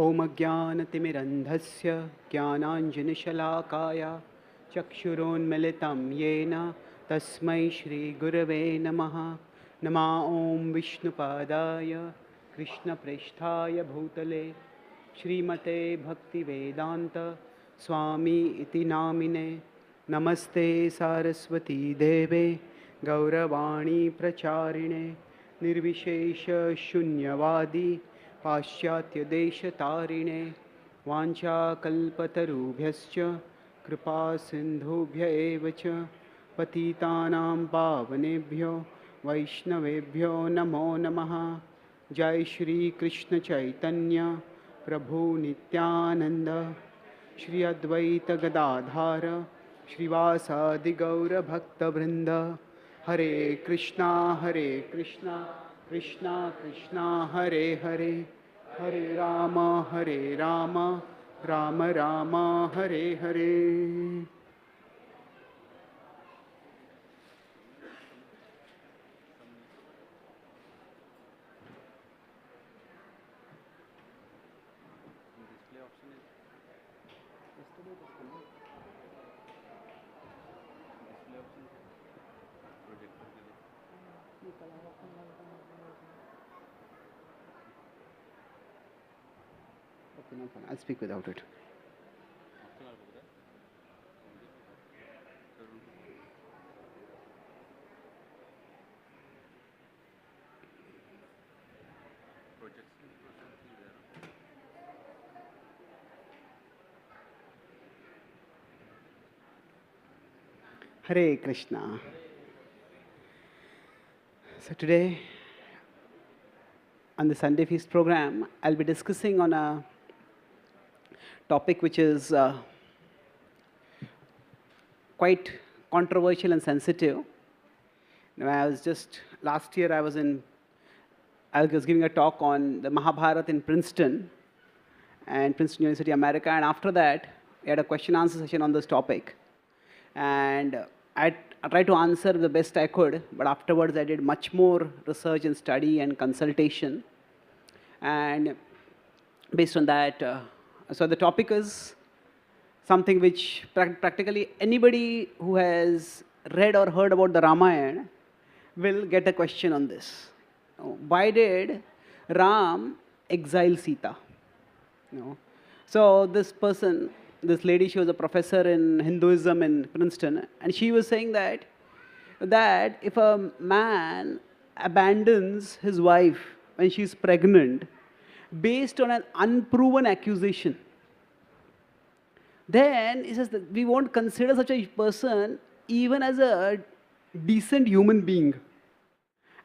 ॐ अज्ञानतिमिरन्धस्य ज्ञानाञ्जनशलाकाय चक्षुरोन्मिलितं येन तस्मै श्रीगुरवे नमः। नमः ॐ विष्णुपादाय कृष्णप्रेष्ठाय भूतले श्रीमते भक्तिवेदान्त स्वामी इति नामिने। नमस्ते सारस्वती देवे गौरवाणी प्रचारिणे निर्विशेष शून्यवादी पाश्चात्यदेशतारिणे वाञ्छाकल्पतरुभ्यश्च कृपा सिन्धुभ्य एव च पतितानां पावनेभ्यो वैष्णवेभ्यो नमो नमः। जय श्री कृष्ण चैतन्य प्रभु नित्यानंद श्री अद्वैत गदाधार श्रीवासादि गौर भक्तवृंद। हरे कृष्णा कृष्णा कृष्णा हरे हरे, हरे Ram Ram Ram Hare Hare. I'll speak without it. Hare Krishna. So today on the Sunday Feast program, I'll be discussing on a topic which is quite controversial and sensitive. Last year I was giving a talk on the Mahabharata in Princeton University, America, and after that we had a question answer session on this topic. And I tried to answer the best I could, but afterwards I did much more research and study and consultation. And based on that, so the topic is something which practically anybody who has read or heard about the Ramayana will get a question on this. Why did Ram exile Sita? So this lady, she was a professor in Hinduism in Princeton, and she was saying that if a man abandons his wife when she's pregnant based on an unproven accusation, then he says that we won't consider such a person even as a decent human being.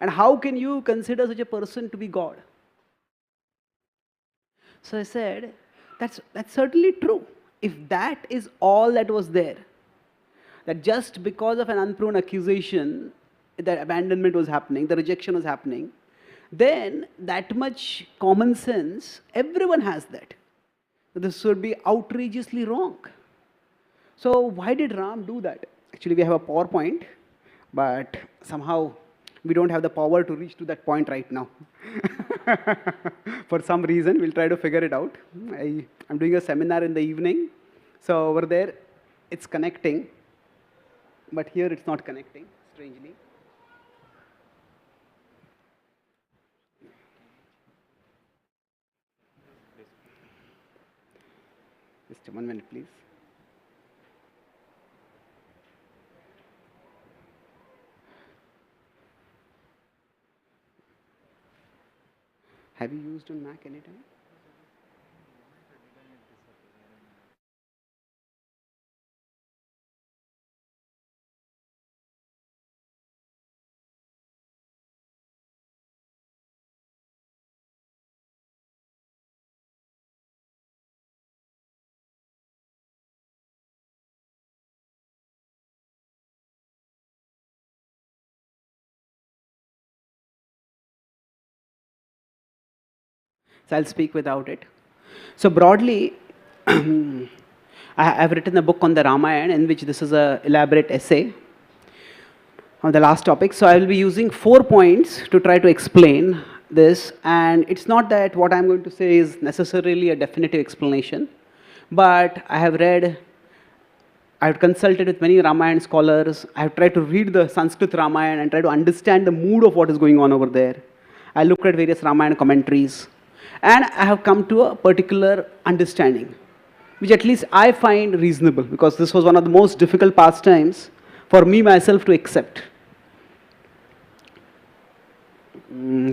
And how can you consider such a person to be God? So I said, that's certainly true. If that is all that was there, that just because of an unproven accusation, the abandonment was happening, the rejection was happening, then that much common sense, everyone has that. This would be outrageously wrong. So why did Ram do that? Actually, we have a PowerPoint, but somehow we don't have the power to reach to that point right now. For some reason, we'll try to figure it out. I'm doing a seminar in the evening, so over there it's connecting, but here it's not connecting, strangely. Just 1 minute, please. Have you used on Mac anytime? So I'll speak without it. So broadly, I've written a book on the Ramayana in which this is an elaborate essay on the last topic. So I will be using 4 points to try to explain this, and it's not that what I'm going to say is necessarily a definitive explanation, but I've consulted with many Ramayana scholars. I've tried to read the Sanskrit Ramayana and try to understand the mood of what is going on over there. I looked at various Ramayana commentaries, and I have come to a particular understanding, which at least I find reasonable, because this was one of the most difficult pastimes for me myself to accept.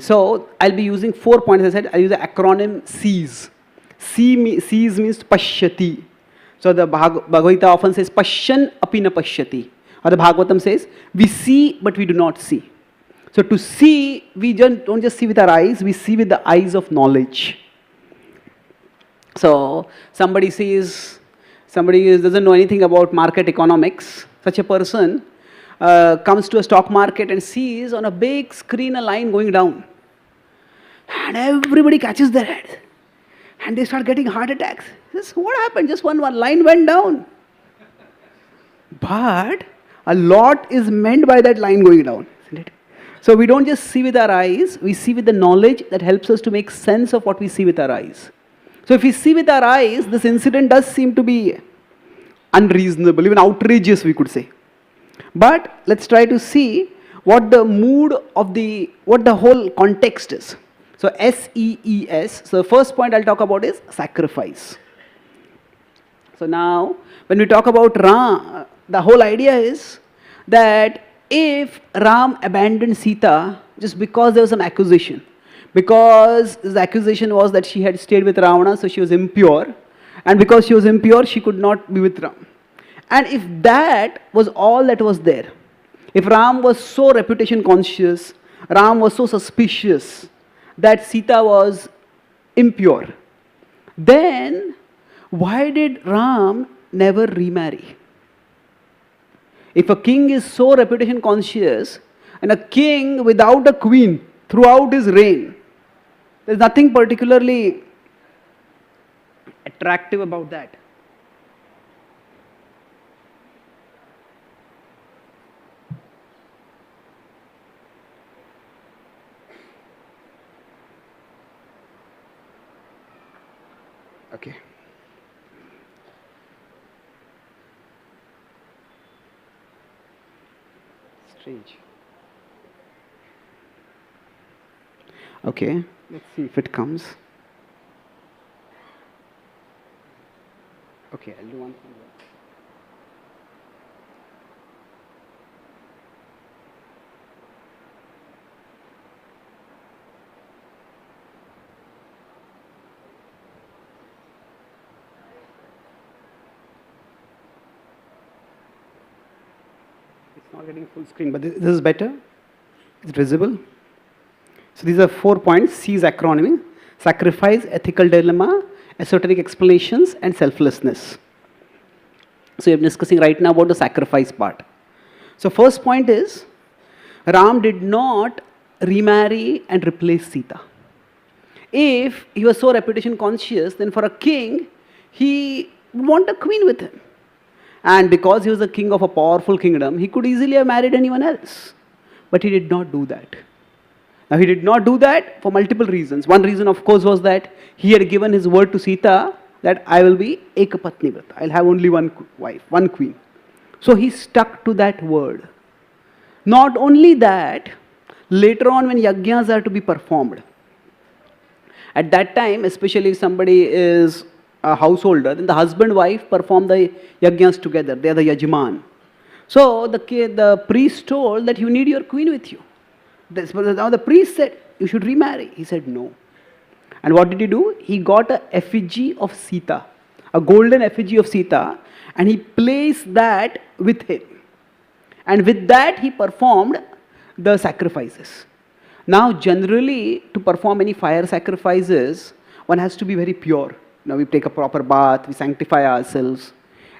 So I'll be using 4 points. As I said, I'll use the acronym SEES. SEES means Pashyati. So the Bhagavad Gita often says Pashyan api na pashyati. Or the Bhagavatam says, we see but we do not see. So to see, we don't just see with our eyes, we see with the eyes of knowledge. So somebody doesn't know anything about market economics. Such a person comes to a stock market and sees on a big screen a line going down. And everybody catches their head. And they start getting heart attacks. What happened? Just one line went down. But a lot is meant by that line going down, isn't it? So we don't just see with our eyes, we see with the knowledge that helps us to make sense of what we see with our eyes. So if we see with our eyes, this incident does seem to be unreasonable, even outrageous, we could say. But let's try to see what the mood of what the whole context is. So SEES. So the first point I'll talk about is sacrifice. So now, when we talk about Ram, the whole idea is that if Ram abandoned Sita just because there was some accusation, because the accusation was that she had stayed with Ravana, so she was impure, and because she was impure, she could not be with Ram. And if that was all that was there, if Ram was so reputation conscious, Ram was so suspicious that Sita was impure, then why did Ram never remarry? If a king is so reputation conscious, and a king without a queen throughout his reign, there's nothing particularly attractive about that. Okay. Strange. Okay, let's see if it comes. Okay, I'll do one thing. It's not getting full screen, but this is better. It's visible. So these are 4 points. C is acronym: sacrifice, ethical dilemma, esoteric explanations, and selflessness. So we're discussing right now about the sacrifice part. So first point is, Ram did not remarry and replace Sita. If he was so reputation conscious, then for a king, he would want a queen with him. And because he was the king of a powerful kingdom, he could easily have married anyone else. But he did not do that. Now, he did not do that for multiple reasons. One reason, of course, was that he had given his word to Sita that I will be ekapatni vrata. I'll have only one wife, one queen. So he stuck to that word. Not only that, later on when yajnas are to be performed, at that time, especially if somebody is a householder, then the husband and wife perform the yajnas together. They are the yajman. So the priest told that you need your queen with you. Now the priest said, you should remarry. He said no. And what did he do? He got an effigy of Sita, a golden effigy of Sita, and he placed that with him. And with that he performed the sacrifices. Now generally, to perform any fire sacrifices, one has to be very pure. Now we take a proper bath, we sanctify ourselves.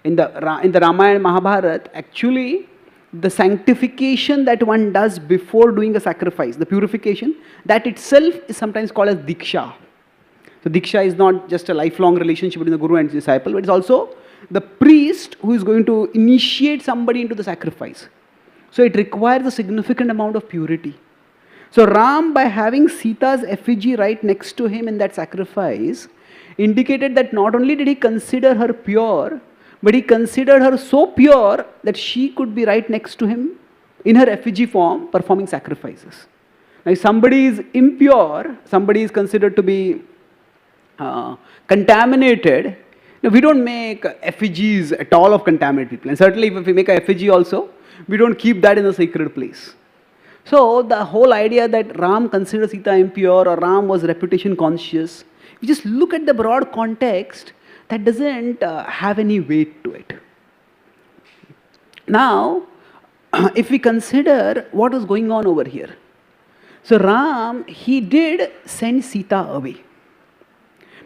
In the Ramayana and Mahabharata, actually, the sanctification that one does before doing a sacrifice, the purification, that itself is sometimes called as Diksha. So Diksha is not just a lifelong relationship between the Guru and his disciple, but it's also the priest who is going to initiate somebody into the sacrifice. So it requires a significant amount of purity. So Ram, by having Sita's effigy right next to him in that sacrifice, indicated that not only did he consider her pure, but he considered her so pure that she could be right next to him in her effigy form performing sacrifices. Now if somebody is impure, somebody is considered to be contaminated, we don't make effigies at all of contaminated people. And certainly if we make an effigy also, we don't keep that in a sacred place. So the whole idea that Ram considered Sita impure or Ram was reputation conscious, we just look at the broad context, that doesn't have any weight to it. Now, if we consider what was going on over here. So Ram, he did send Sita away.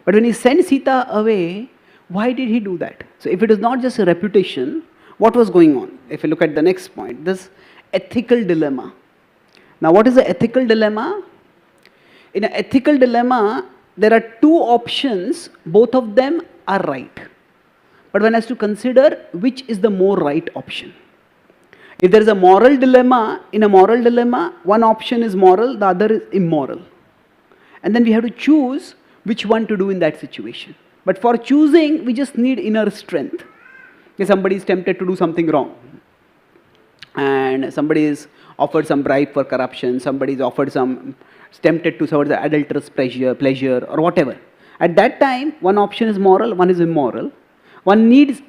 But when he sent Sita away, why did he do that? So if it is not just a reputation, what was going on? If you look at the next point, this ethical dilemma. Now what is the ethical dilemma? In an ethical dilemma, there are two options, both of them are right. But one has to consider which is the more right option. If there is a moral dilemma, in a moral dilemma, one option is moral, the other is immoral. And then we have to choose which one to do in that situation. But for choosing, we just need inner strength. If somebody is tempted to do something wrong, and somebody is offered some bribe for corruption, somebody is offered tempted to serve the adulterous pleasure or whatever. At that time, one option is moral, one is immoral. One needs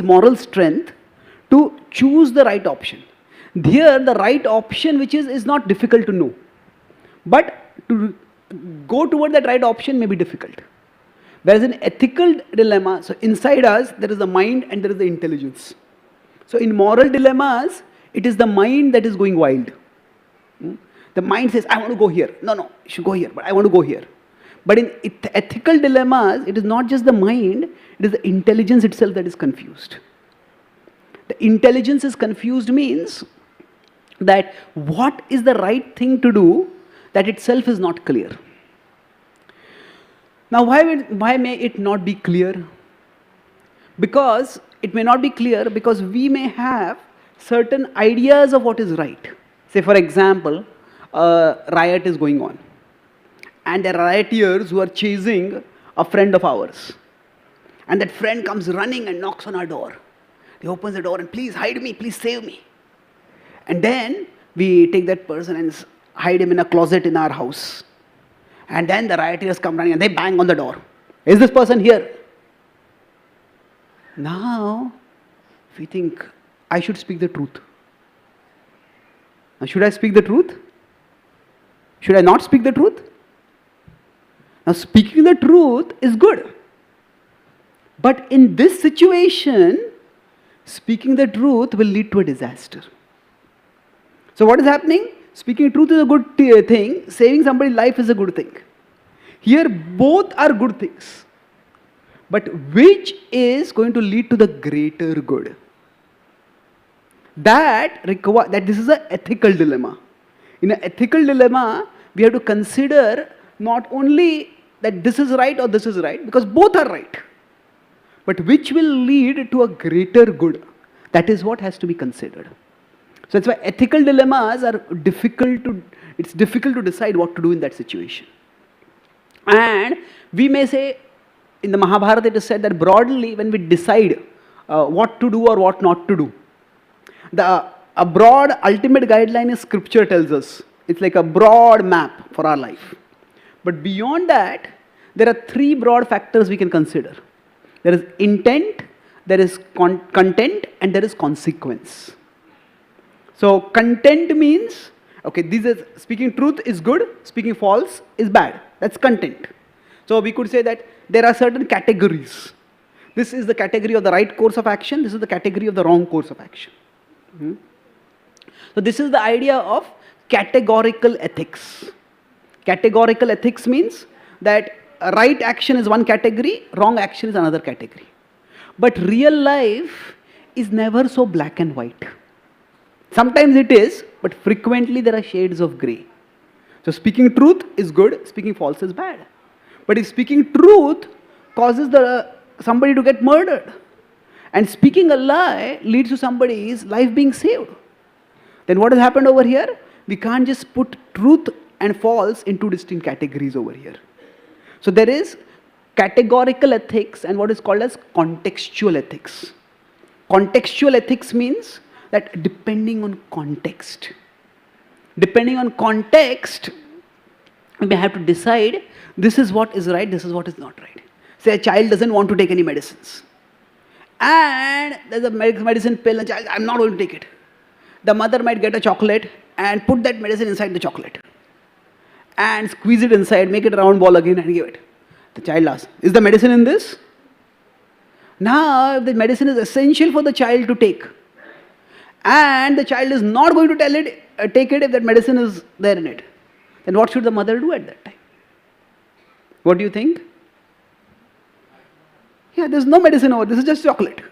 moral strength to choose the right option. Here, the right option which is not difficult to know. But to go toward that right option may be difficult. Whereas in ethical dilemma, so inside us, there is the mind and there is the intelligence. So in moral dilemmas, it is the mind that is going wild. The mind says, I want to go here. No, you should go here, but I want to go here. But in ethical dilemmas, it is not just the mind, it is the intelligence itself that is confused. The intelligence is confused means that what is the right thing to do, that itself is not clear. Now why may it not be clear? Because it may not be clear because we may have certain ideas of what is right. Say for example, a riot is going on and there are rioters who are chasing a friend of ours. And that friend comes running and knocks on our door. He opens the door and please hide me, please save me. And then we take that person and hide him in a closet in our house. And then the rioters come running and they bang on the door. Is this person here? Now, we think, I should speak the truth. Now, should I speak the truth? Should I not speak the truth? Now, speaking the truth is good. But in this situation, speaking the truth will lead to a disaster. So what is happening? Speaking truth is a good thing. Saving somebody's life is a good thing. Here, both are good things. But which is going to lead to the greater good? That this is an ethical dilemma. In an ethical dilemma, we have to consider not only that this is right or this is right, because both are right. But which will lead to a greater good? That is what has to be considered. So that's why ethical dilemmas are difficult to decide what to do in that situation. And we may say, in the Mahabharata it is said that broadly when we decide what to do or what not to do, a broad ultimate guideline is scripture tells us. It's like a broad map for our life. But beyond that, there are three broad factors we can consider. There is intent, there is content, and there is consequence. So content means, okay, speaking truth is good, speaking false is bad. That's content. So we could say that there are certain categories. This is the category of the right course of action, this is the category of the wrong course of action. So this is the idea of categorical ethics. Categorical ethics means that right action is one category, wrong action is another category. But real life is never so black and white. Sometimes it is, but frequently there are shades of grey. So speaking truth is good, speaking false is bad. But if speaking truth causes somebody to get murdered, and speaking a lie leads to somebody's life being saved, then what has happened over here? we can't just put truth and false into distinct categories over here. So there is categorical ethics and what is called as contextual ethics. Contextual ethics means that depending on context, we may have to decide this is what is right, this is what is not right. Say a child doesn't want to take any medicines, and there's a medicine pill, and child, I'm not going to take it. The mother might get a chocolate and put that medicine inside the chocolate and squeeze it inside, make it a round ball again and give it. The child asks, is the medicine in this? Now, if the medicine is essential for the child to take, and the child is not going to take it if that medicine is there in it, then what should the mother do at that time? What do you think? Yeah, there's no medicine over, this is just chocolate,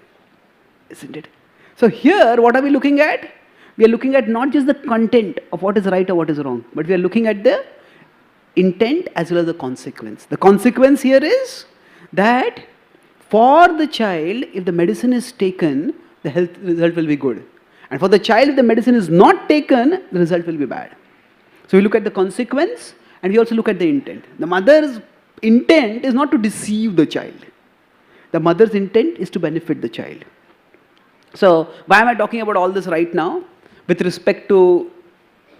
isn't it? So here, what are we looking at? We are looking at not just the content of what is right or what is wrong, but we are looking at the intent as well as the consequence. The consequence here is that for the child, if the medicine is taken, the health result will be good. And for the child, if the medicine is not taken, the result will be bad. So we look at the consequence and we also look at the intent. The mother's intent is not to deceive the child. The mother's intent is to benefit the child. So why am I talking about all this right now? With respect to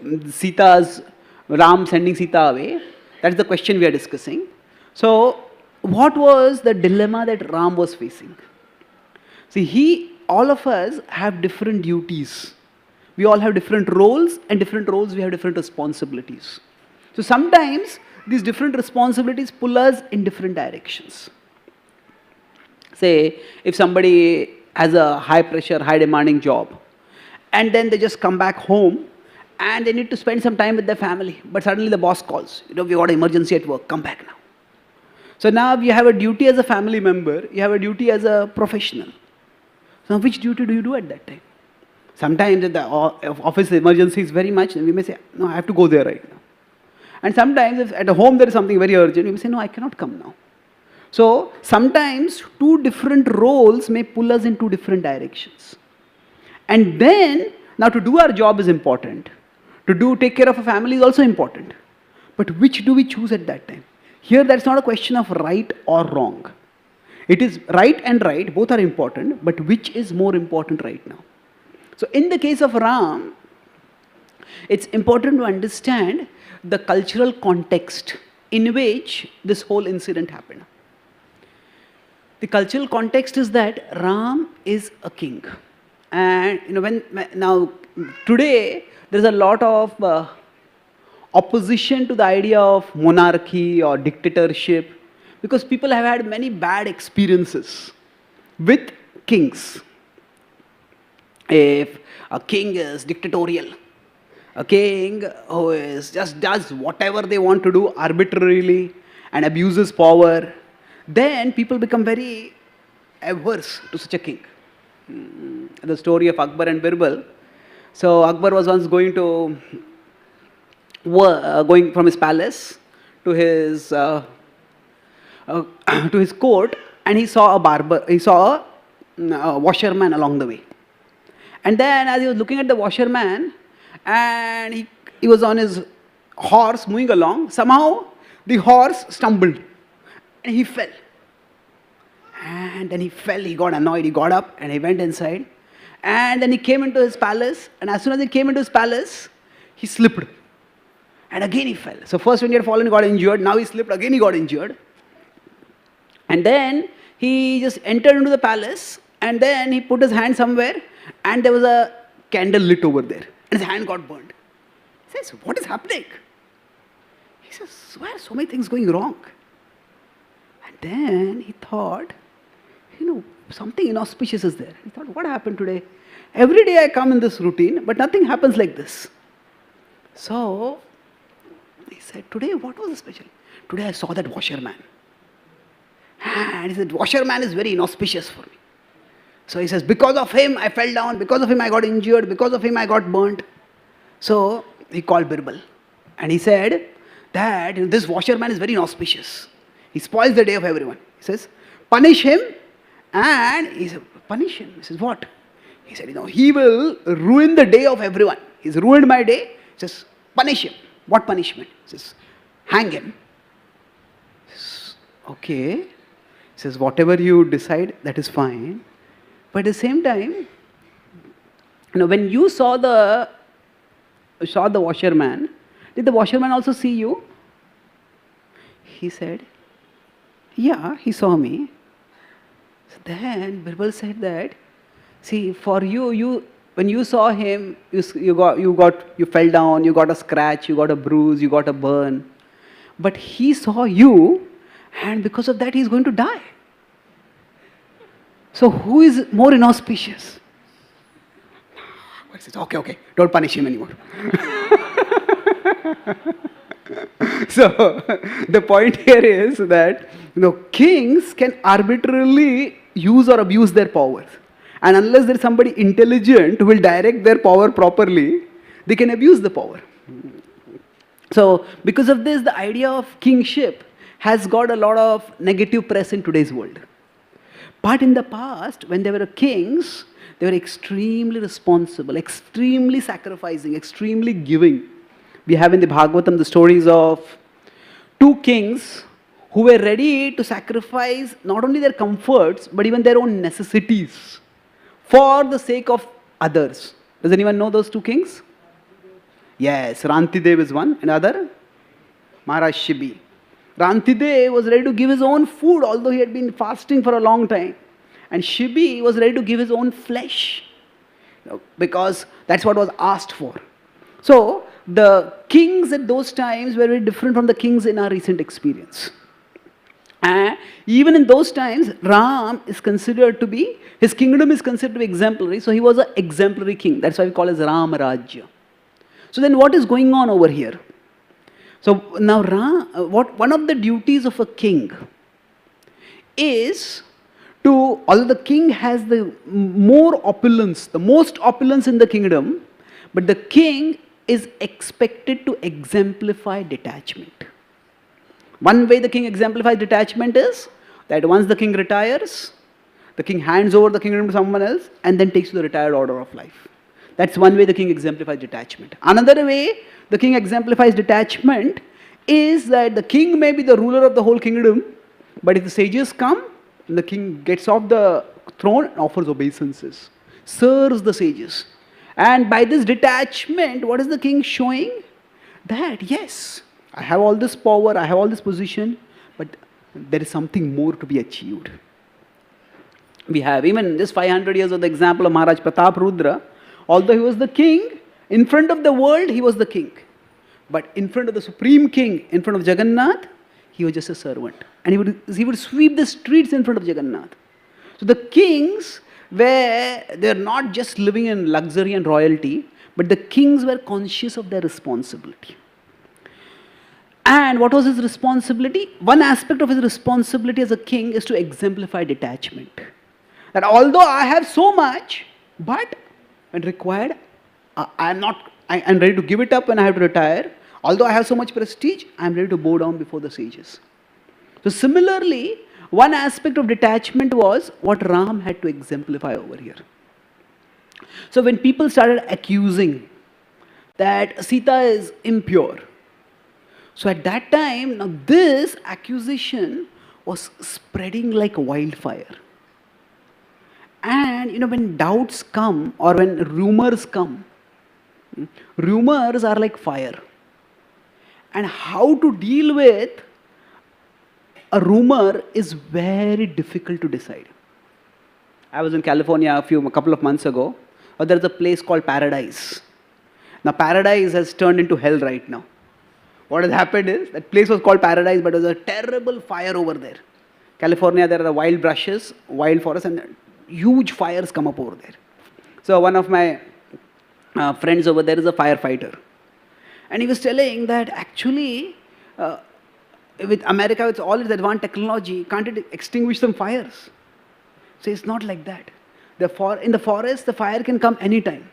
Rahm sending Sita away, that's the question we are discussing. So what was the dilemma that Rahm was facing? See, all of us have different duties. We all have different roles, and different roles we have different responsibilities. So sometimes these different responsibilities pull us in different directions. Say, if somebody has a high pressure, high demanding job, and then they just come back home and they need to spend some time with their family, but suddenly the boss calls, we got an emergency at work, come back now. So now you have a duty as a family member, you have a duty as a professional. So which duty do you do at that time? Sometimes if the office emergency is very much, then we may say, no, I have to go there right now. And sometimes if at home there is something very urgent, we may say, no, I cannot come now. So sometimes two different roles may pull us in two different directions. And then, now to do our job is important. To take care of a family is also important. But which do we choose at that time? Here that's not a question of right or wrong. It is right and right, both are important, but which is more important right now? So in the case of Rahm, it's important to understand the cultural context in which this whole incident happened. The cultural context is that Rahm is a king. And now today there's a lot of opposition to the idea of monarchy or dictatorship because people have had many bad experiences with kings. If a king is dictatorial, a king who is just does whatever they want to do arbitrarily and abuses power, then people become very averse to such a king. The story of Akbar and Birbal. So Akbar was once going from his palace to his court, and he saw a washerman along the way. And then as he was looking at the washerman, and he was on his horse moving along, somehow the horse stumbled and he fell. And then he fell, he got annoyed, he got up and he went inside. And then he came into his palace, and as soon as he came into his palace, he slipped. And again he fell. So first when he had fallen, he got injured. Now he slipped, again he got injured. And then he just entered into the palace, and then he put his hand somewhere, and there was a candle lit over there. And his hand got burned. He says, what is happening? He says, why are so many things going wrong? And then he thought, something inauspicious is there. He thought, what happened today? Every day I come in this routine, but nothing happens like this. So he said, today what was special? Today I saw that washerman. And he said, washerman is very inauspicious for me. So he says, because of him I fell down, because of him I got injured, because of him I got burnt. So he called Birbal. And he said that this washerman is very inauspicious. He spoils the day of everyone. He says, punish him. And he said, punish him. He says, what? He said, he will ruin the day of everyone. He's ruined my day. He says, punish him. What punishment? He says, hang him. He says, okay. He says, whatever you decide, that is fine. But at the same time, when you saw the washerman, did the washerman also see you? He said, yeah, he saw me. So then Birbal said that, see, for you, when you saw him, you fell down, you got a scratch, you got a bruise, you got a burn. But he saw you, and because of that, he is going to die. So who is more inauspicious? Okay, don't punish him anymore. So the point here is that kings can arbitrarily use or abuse their powers. And unless there is somebody intelligent who will direct their power properly, they can abuse the power. So because of this, the idea of kingship has got a lot of negative press in today's world. But in the past, when they were kings, they were extremely responsible, extremely sacrificing, extremely giving. We have in the Bhagavatam the stories of two kings who were ready to sacrifice not only their comforts, but even their own necessities for the sake of others. Does anyone know those two kings? Yes, Rantidev is one. Another? Maharaj Shibi. Rantidev was ready to give his own food, although he had been fasting for a long time. And Shibi was ready to give his own flesh, because that's what was asked for. So, the kings at those times were very different from the kings in our recent experience. And even in those times, Rahm is considered to be, his kingdom is considered to be exemplary, so he was an exemplary king. That's why we call it Ram Rajya. So then what is going on over here? So now one of the duties of a king is to, although the king has the more opulence, the most opulence in the kingdom, but the king is expected to exemplify detachment. One way the king exemplifies detachment is that once the king retires, the king hands over the kingdom to someone else and then takes to the retired order of life. That's one way the king exemplifies detachment. Another way the king exemplifies detachment is that the king may be the ruler of the whole kingdom, but if the sages come, the king gets off the throne and offers obeisances, serves the sages. And by this detachment, what is the king showing? That yes, I have all this power, I have all this position, but there is something more to be achieved. We have even just 500 years of the example of Maharaj Pratap Rudra. Although he was the king, in front of the world, he was the king. But in front of the supreme king, in front of Jagannath, he was just a servant. And he would sweep the streets in front of Jagannath. So the kings they're not just living in luxury and royalty, but the kings were conscious of their responsibility. And what was his responsibility? One aspect of his responsibility as a king is to exemplify detachment. That although I have so much, but when required, I'm ready to give it up when I have to retire. Although I have so much prestige, I'm ready to bow down before the sages. So similarly, one aspect of detachment was what Rahm had to exemplify over here. So when people started accusing that Sita is impure, so at that time, now this accusation was spreading like wildfire. And when doubts come or when rumors come, rumors are like fire. And how to deal with a rumor is very difficult to decide. I was in California a couple of months ago. There's a place called Paradise. Now Paradise has turned into hell right now. What has happened is, that place was called Paradise, but there was a terrible fire over there. California, there are wild brushes, wild forests, and huge fires come up over there. So one of my friends over there is a firefighter. And he was telling that actually, with America, with all its advanced technology, can't it extinguish some fires? So it's not like that. In the forest, the fire can come anytime.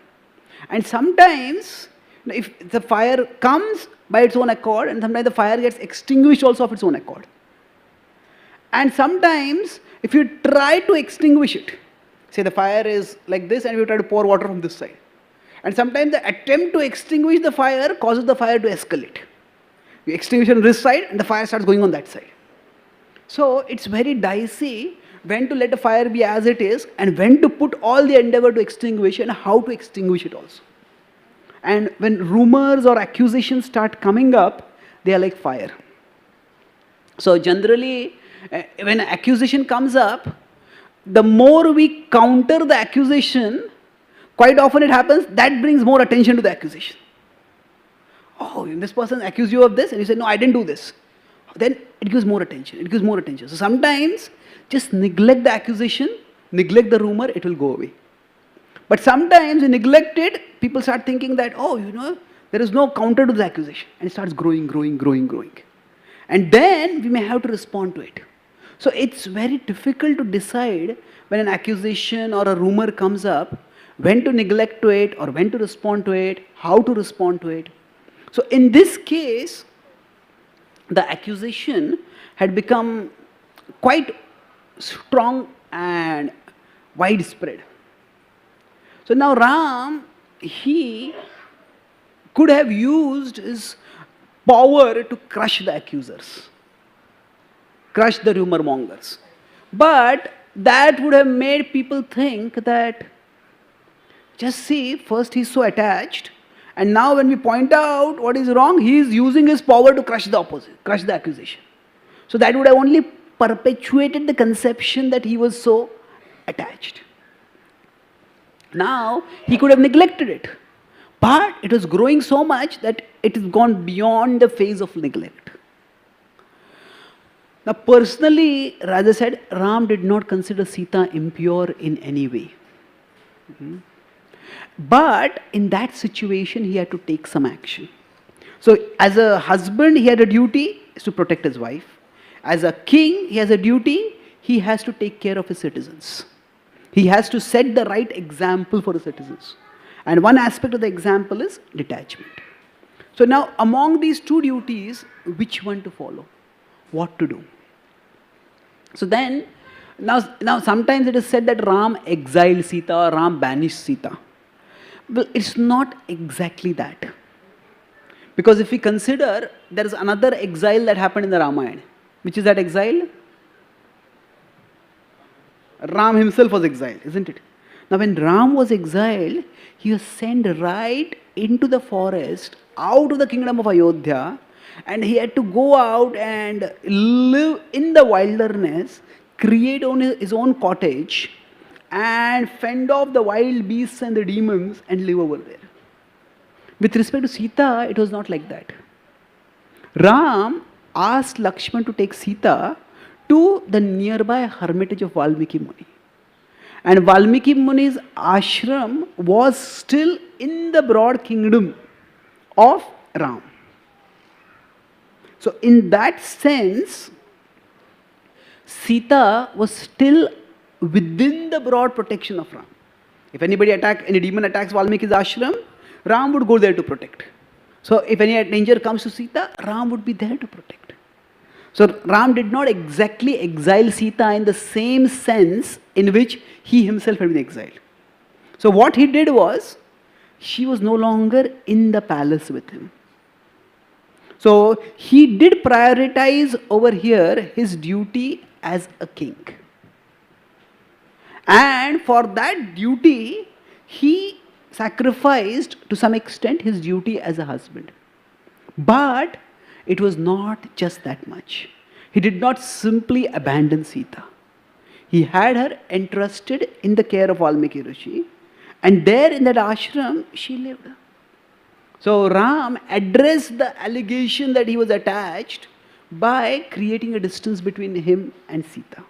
And sometimes, if the fire comes by its own accord, and sometimes the fire gets extinguished also of its own accord. And sometimes, if you try to extinguish it, say the fire is like this, and you try to pour water from this side. And sometimes the attempt to extinguish the fire causes the fire to escalate. You extinguish on this side and the fire starts going on that side. So it's very dicey when to let a fire be as it is and when to put all the endeavor to extinguish and how to extinguish it also. And when rumors or accusations start coming up, they are like fire. So generally, when an accusation comes up, the more we counter the accusation, quite often it happens, that brings more attention to the accusation. Oh, this person accused you of this, and you say, no, I didn't do this. Then it gives more attention, it gives more attention. So sometimes, just neglect the accusation, neglect the rumor, it will go away. But sometimes you neglect it, people start thinking that, oh, there is no counter to the accusation. And it starts growing. And then we may have to respond to it. So it's very difficult to decide when an accusation or a rumor comes up, when to neglect to it or when to respond to it, how to respond to it. So in this case, the accusation had become quite strong and widespread. So now Ram, he could have used his power to crush the accusers, crush the rumor mongers. But that would have made people think that, just see, first he's so attached, and now when we point out what is wrong, he is using his power to crush the opposite, crush the accusation. So that would have only perpetuated the conception that he was so attached. Now, he could have neglected it. But it was growing so much that it has gone beyond the phase of neglect. Now, personally, Radha said, Ram did not consider Sita impure in any way. But in that situation, he had to take some action. So, as a husband, he had a duty to protect his wife. As a king, he has a duty, he has to take care of his citizens. He has to set the right example for the citizens. And one aspect of the example is detachment. So now, among these two duties, which one to follow? What to do? So then, now sometimes it is said that Ram exiled Sita or Ram banished Sita. Well, it's not exactly that. Because if we consider, there is another exile that happened in the Ramayana. Which is that exile? Ram himself was exiled, isn't it? Now when Ram was exiled, he was sent right into the forest, out of the kingdom of Ayodhya, and he had to go out and live in the wilderness, create his own cottage, and fend off the wild beasts and the demons and live over there. With respect to Sita, it was not like that. Ram asked Lakshman to take Sita to the nearby hermitage of Valmiki Muni. And Valmiki Muni's ashram was still in the broad kingdom of Ram. So in that sense, Sita was still within the broad protection of Ram. If any demon attacks Valmiki's ashram, Ram would go there to protect. So if any danger comes to Sita, Ram would be there to protect. So Ram did not exactly exile Sita in the same sense in which he himself had been exiled. So what he did was, she was no longer in the palace with him. So he did prioritize over here his duty as a king. And for that duty, he sacrificed to some extent his duty as a husband. But it was not just that much. He did not simply abandon Sita. He had her entrusted in the care of Valmiki Rishi, and there in that ashram, she lived. So Ram addressed the allegation that he was attached by creating a distance between him and Sita.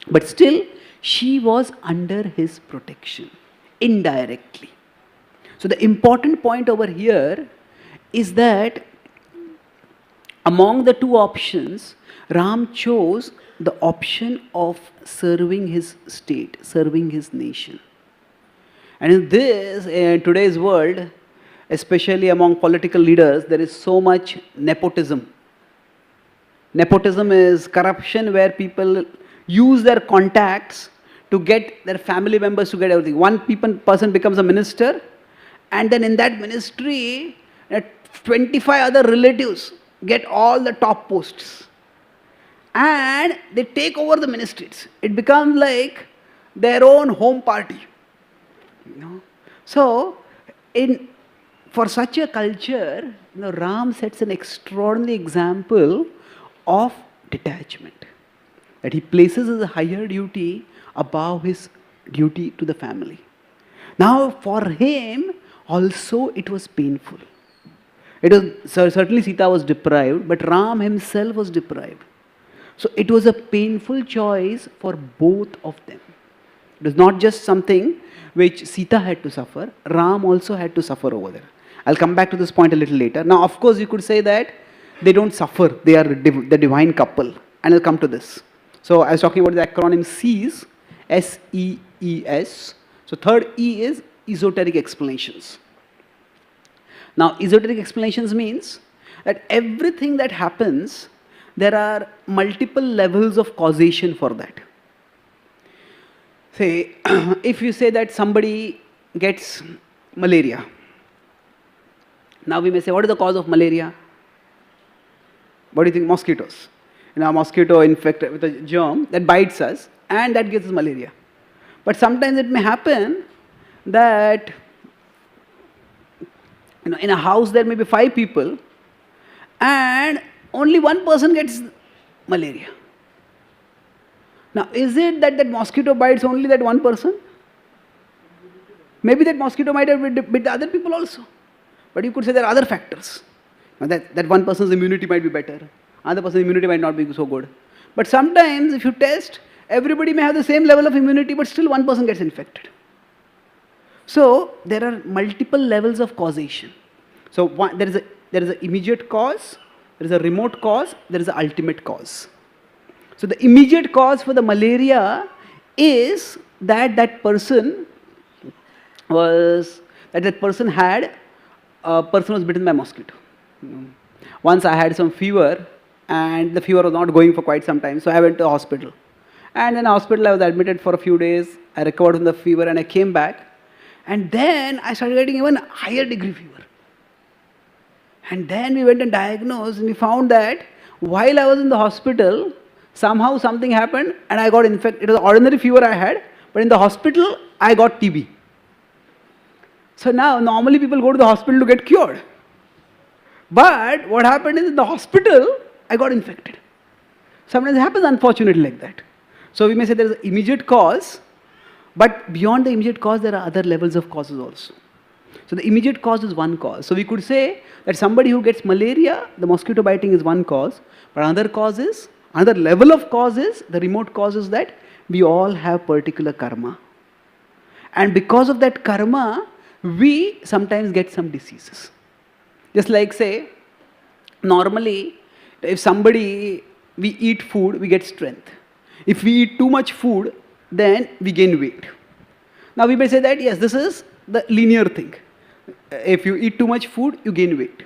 But still, she was under his protection, indirectly. So the important point over here is that among the two options, Ram chose the option of serving his state, serving his nation. And in today's world, especially among political leaders, there is so much nepotism. Nepotism is corruption where people use their contacts to get their family members to get everything. One person becomes a minister, And then in that ministry, 25 other relatives get all the top posts. And they take over the ministries. It becomes like their own home party. So, for such a culture, Rahm sets an extraordinary example of detachment. That he places his higher duty above his duty to the family. Now, for him, also it was painful. It was certainly Sita was deprived, but Rahm himself was deprived. So it was a painful choice for both of them. It was not just something which Sita had to suffer, Rahm also had to suffer over there. I'll come back to this point a little later. Now, of course, you could say that they don't suffer, they are the divine couple. And I'll come to this. So I was talking about the acronym SEES, S-E-E-S. So third E is Esoteric Explanations. Now, Esoteric Explanations means that everything that happens, there are multiple levels of causation for that. Say, if you say that somebody gets malaria, now we may say, what is the cause of malaria? What do you think? Mosquitoes. A mosquito infected with a germ that bites us and that gives us malaria. But sometimes it may happen that in a house there may be 5 people and only one person gets malaria. Now, is it that that mosquito bites only that one person? Maybe that mosquito might have bit the other people also. But you could say there are other factors. Now that one person's immunity might be better. Other person's immunity might not be so good. But sometimes if you test, everybody may have the same level of immunity, but still one person gets infected. So there are multiple levels of causation. So there is an immediate cause, there is a remote cause, there is an ultimate cause. So the immediate cause for the malaria is that that person was bitten by a mosquito. Once I had some fever and the fever was not going for quite some time, so I went to the hospital. And in the hospital I was admitted for a few days, I recovered from the fever and I came back. And then I started getting even higher degree fever. And then we went and diagnosed and we found that while I was in the hospital, somehow something happened and I got infected. It was an ordinary fever I had, but in the hospital I got TB. So now normally people go to the hospital to get cured. But what happened is in the hospital, I got infected. Sometimes it happens unfortunately like that. So we may say there is an immediate cause, but beyond the immediate cause, there are other levels of causes also. So the immediate cause is one cause. So we could say that somebody who gets malaria, the mosquito biting is one cause, but another level of cause is, the remote cause is that we all have particular karma. And because of that karma, we sometimes get some diseases. Just like say, normally, if we eat food, we get strength. If we eat too much food, then we gain weight. Now we may say that, yes, this is the linear thing. If you eat too much food, you gain weight.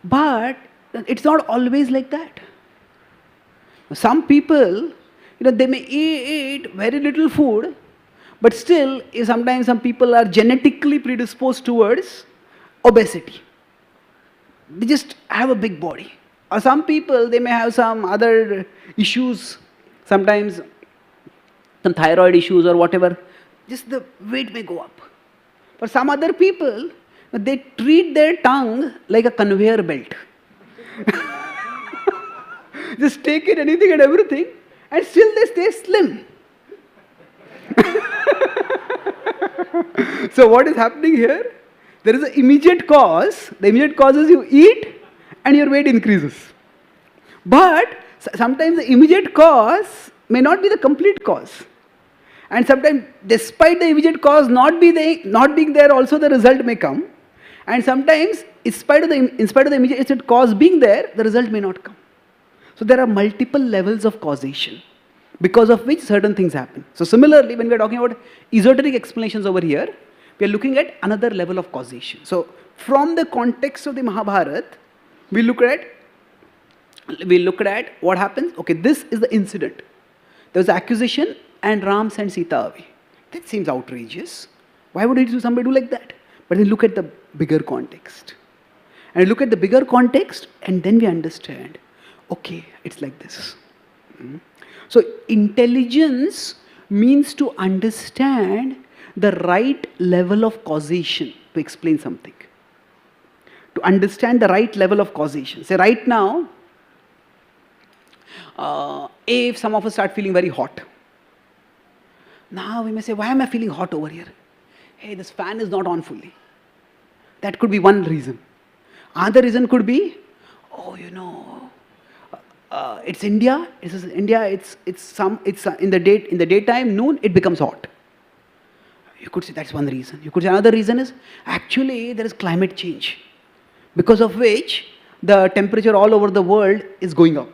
But it's not always like that. Some people, they may eat very little food, but still, sometimes some people are genetically predisposed towards obesity. They just have a big body. Or some people, they may have some other issues, sometimes some thyroid issues or whatever, just the weight may go up. For some other people, they treat their tongue like a conveyor belt. Just take it, anything and everything, and still they stay slim. So what is happening here? There is an immediate cause. The immediate cause is you eat and your weight increases. But sometimes the immediate cause may not be the complete cause. And sometimes, despite the immediate cause not being there, also the result may come. And sometimes, in spite of the immediate cause being there, the result may not come. So there are multiple levels of causation, because of which certain things happen. So similarly, when we are talking about esoteric explanations over here, we are looking at another level of causation. So from the context of the Mahabharata, we look at what happens. Okay, this is the incident. There was accusation and Ram sent Sita away. That seems outrageous. Why would somebody do like that? But then look at the bigger context. And look at the bigger context, and then we understand, okay, it's like this. So intelligence means to understand the right level of causation to explain something. To understand the right level of causation. Say right now, if some of us start feeling very hot, now we may say, why am I feeling hot over here? Hey, this fan is not on fully. That could be one reason. Other reason could be, oh, it's India. It's in the daytime, noon, it becomes hot. You could say that's one reason. You could say another reason is actually there is climate change, because of which the temperature all over the world is going up.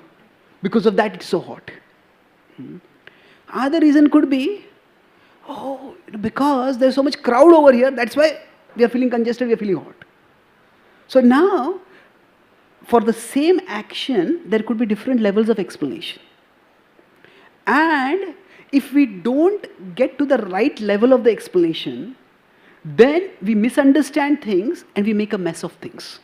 Because of that, it's so hot. Other reason could be, because there's so much crowd over here, that's why we are feeling congested, we are feeling hot. So now, for the same action, there could be different levels of explanation. And if we don't get to the right level of the explanation, then we misunderstand things and we make a mess of things.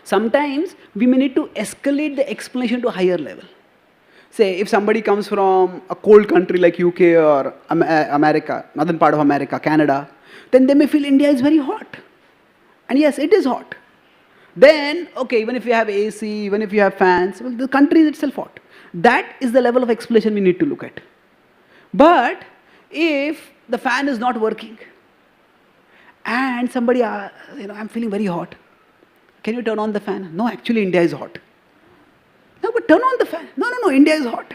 Sometimes we may need to escalate the explanation to a higher level. Say, if somebody comes from a cold country like UK or America, northern part of America, Canada, then they may feel India is very hot. And yes, it is hot. Then, okay, even if you have AC, even if you have fans, well, the country is itself hot. That is the level of explanation we need to look at. But if the fan is not working and somebody, I'm feeling very hot, can you turn on the fan? No, actually India is hot. No, but turn on the fan. No, India is hot.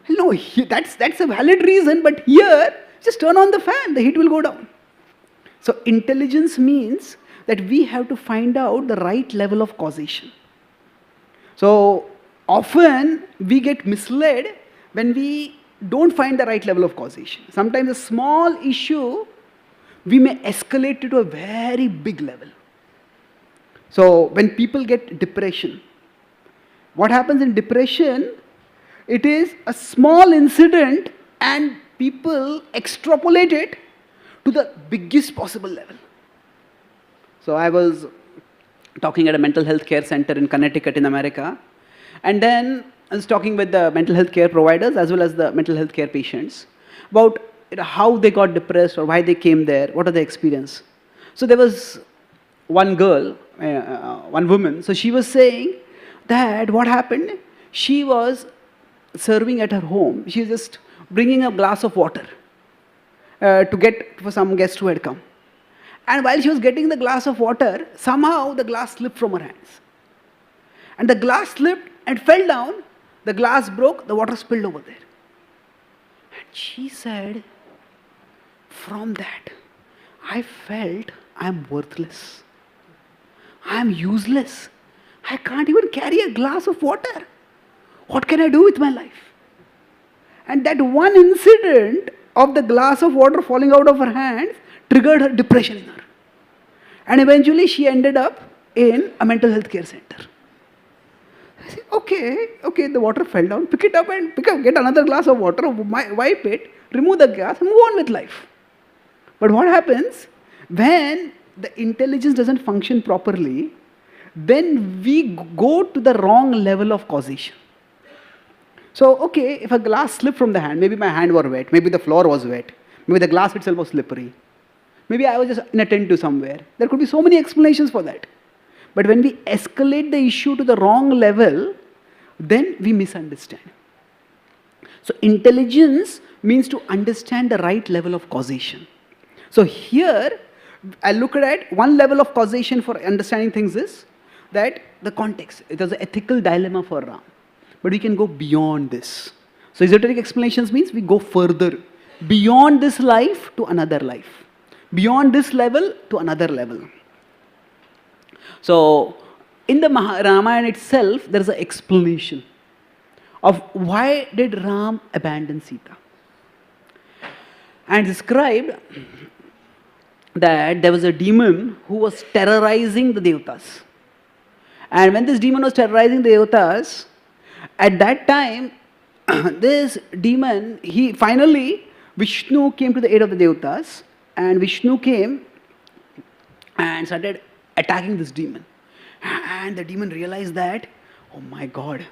No, that's a valid reason, but here, just turn on the fan, the heat will go down. So intelligence means that we have to find out the right level of causation. So often we get misled when we don't find the right level of causation. Sometimes a small issue, we may escalate it to a very big level. So when people get depression, what happens in depression, it is a small incident and people extrapolate it to the biggest possible level. So I was talking at a mental health care center in Connecticut in America, and then I was talking with the mental health care providers as well as the mental health care patients about how they got depressed or why they came there, what are the experience. So there was one girl, one woman, so she was saying that what happened, she was serving at her home, she was just bringing a glass of water to get for some guest who had come. And while she was getting the glass of water, somehow the glass slipped from her hands. And the glass slipped and fell down, the glass broke, the water spilled over there. And she said, from that, I felt I'm worthless. I'm useless. I can't even carry a glass of water. What can I do with my life? And that one incident of the glass of water falling out of her hands triggered her depression in her. And eventually she ended up in a mental health care center. I said, okay, the water fell down, pick it up and get another glass of water, wipe it, remove the gas, and move on with life. But what happens when the intelligence doesn't function properly, then we go to the wrong level of causation. So, okay, if a glass slipped from the hand, maybe my hand was wet, maybe the floor was wet, maybe the glass itself was slippery, maybe I was just inattentive somewhere. There could be so many explanations for that. But when we escalate the issue to the wrong level, then we misunderstand. So intelligence means to understand the right level of causation. So here, I look at one level of causation for understanding things is that the context. It was an ethical dilemma for Rahm. But we can go beyond this. So esoteric explanations means we go further, beyond this life to another life, beyond this level to another level. So in the Ramayana itself, there is an explanation of why did Ram abandon Sita. And described that there was a demon who was terrorizing the Devatas. And when this demon was terrorizing the Devatas, at that time, this demon, finally, Vishnu came to the aid of the Devatas, and Vishnu came and started attacking this demon. And the demon realized that, oh my God,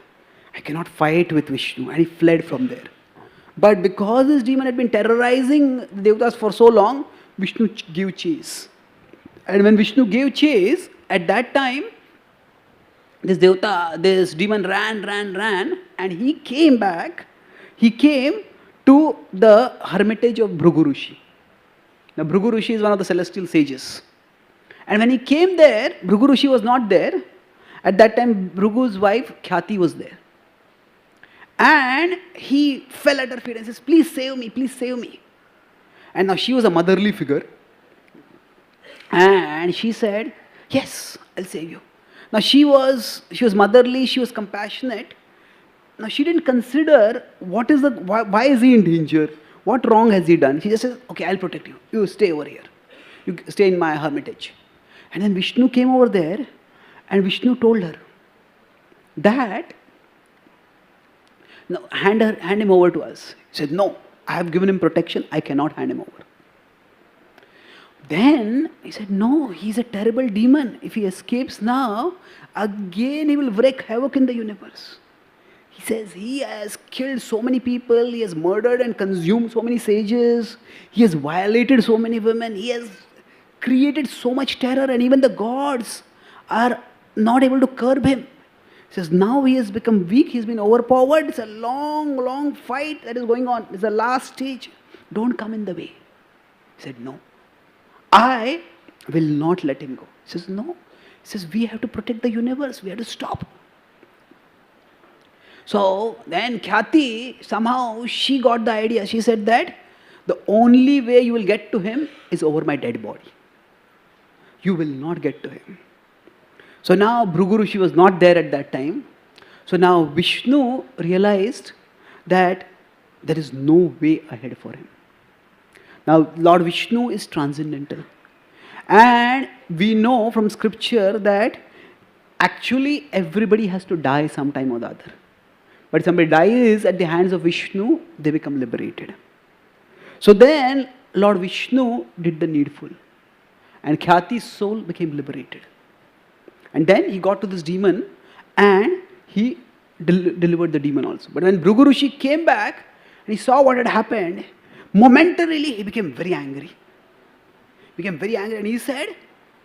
I cannot fight with Vishnu, and he fled from there. But because this demon had been terrorizing the Devatas for so long, Vishnu gave chase. And when Vishnu gave chase, at that time, this demon ran, and he came back. He came to the hermitage of Bhrigu Rishi. Now, Bhrigu Rishi is one of the celestial sages. And when he came there, Bhrigu Rishi was not there. At that time, Bhrigu's wife, Khyati, was there. And he fell at her feet and says, please save me, please save me. And now she was a motherly figure. And she said, yes, I'll save you. Now she was motherly, she was compassionate. Now she didn't consider why is he in danger? What wrong has he done? She just says, okay, I'll protect you. You stay over here. You stay in my hermitage. And then Vishnu came over there, and Vishnu told her that, no, hand him over to us. He said, no, I have given him protection, I cannot hand him over. Then he said, no, he's a terrible demon. If he escapes now, again he will wreak havoc in the universe. He says he has killed so many people, he has murdered and consumed so many sages, he has violated so many women, he has created so much terror, and even the gods are not able to curb him. He says now he has become weak, he's been overpowered, it's a long fight that is going on, it's the last stage. Don't come in the way. He said, no, I will not let him go. He says, no. He says, we have to protect the universe, we have to stop. So then Khyati, somehow she got the idea. She said that the only way you will get to him is over my dead body. You will not get to him. So now Bhrigu Rishi was not there at that time. So now Vishnu realized that there is no way ahead for him. Now Lord Vishnu is transcendental. And we know from scripture that actually everybody has to die sometime or the other. But if somebody dies at the hands of Vishnu, they become liberated. So then Lord Vishnu did the needful. And Khyati's soul became liberated. And then he got to this demon and he delivered the demon also. But when Bhrigu Rishi came back and he saw what had happened, momentarily he became very angry. And he said,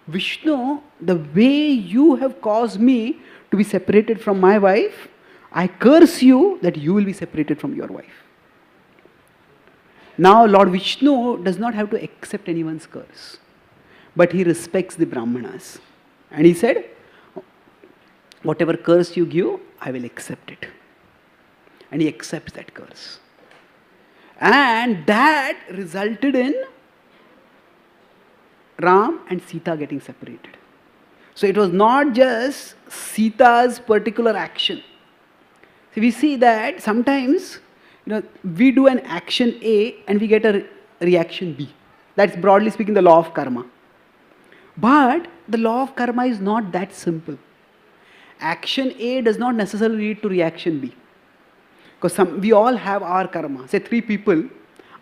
Vishnu, the way you have caused me to be separated from my wife, I curse you that you will be separated from your wife. Now Lord Vishnu does not have to accept anyone's curse, but he respects the Brahmanas. And he said, whatever curse you give, I will accept it. And he accepts that curse. And that resulted in Rahm and Sita getting separated. So it was not just Sita's particular action. So we see that sometimes, we do an action A and we get a reaction B. That's broadly speaking the law of karma. But the law of karma is not that simple. Action A does not necessarily lead to reaction B. Because we all have our karma. Say 3 people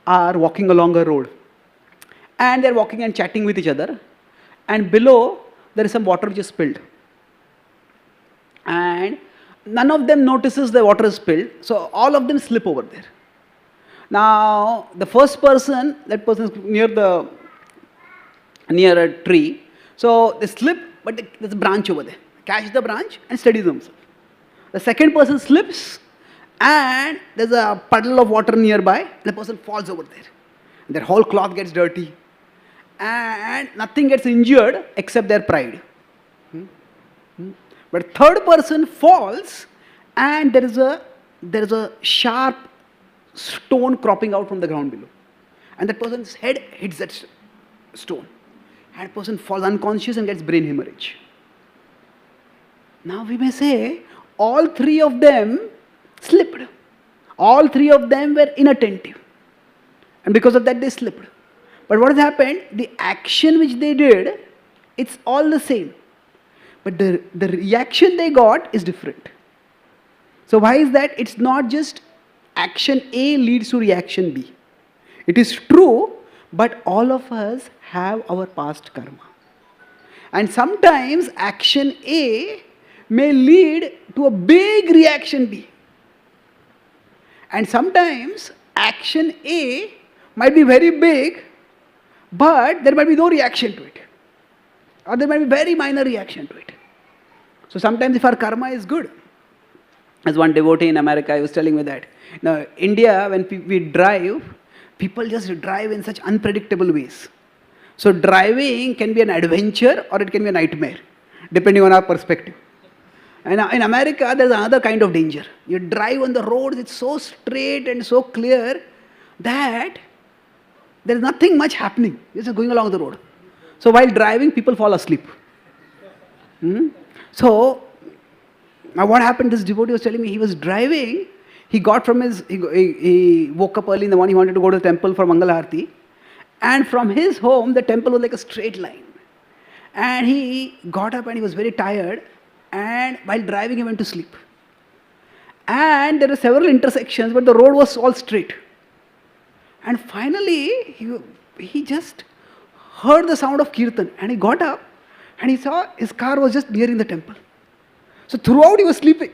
are walking along a road. And they're walking and chatting with each other. And below, there is some water which is spilled. And none of them notices the water is spilled. So all of them slip over there. Now, the first person, that person is near a tree. So they slip, but there's a branch over there. Catch the branch and steady themselves. The second person slips and there's a puddle of water nearby. The person falls over there. Their whole cloth gets dirty. And nothing gets injured except their pride. But third person falls and there is a sharp stone cropping out from the ground below. And that person's head hits that stone. And that person falls unconscious and gets brain hemorrhage. Now we may say, all 3 of them slipped. All 3 of them were inattentive. And because of that they slipped. But what has happened? The action which they did, it's all the same. But the reaction they got is different. So why is that? It's not just action A leads to reaction B. It is true, but all of us have our past karma. And sometimes action A may lead to a big reaction B. And sometimes action A might be very big, but there might be no reaction to it. Or there might be very minor reaction to it. So sometimes if our karma is good, as one devotee in America, he was telling me that. Now, India, when we drive, people just drive in such unpredictable ways. So driving can be an adventure or it can be a nightmare, depending on our perspective. And in America, there's another kind of danger. You drive on the roads, it's so straight and so clear that there's nothing much happening. You're just going along the road. So while driving, people fall asleep. So, now what happened, this devotee was telling me, he was driving, he got from his, he woke up early in the morning, he wanted to go to the temple for Mangal Aarti. And from his home, the temple was like a straight line. And he got up and he was very tired. And while driving, he went to sleep. And there were several intersections, but the road was all straight. And finally, he just heard the sound of kirtan. And he got up and he saw his car was just nearing the temple. So throughout he was sleeping.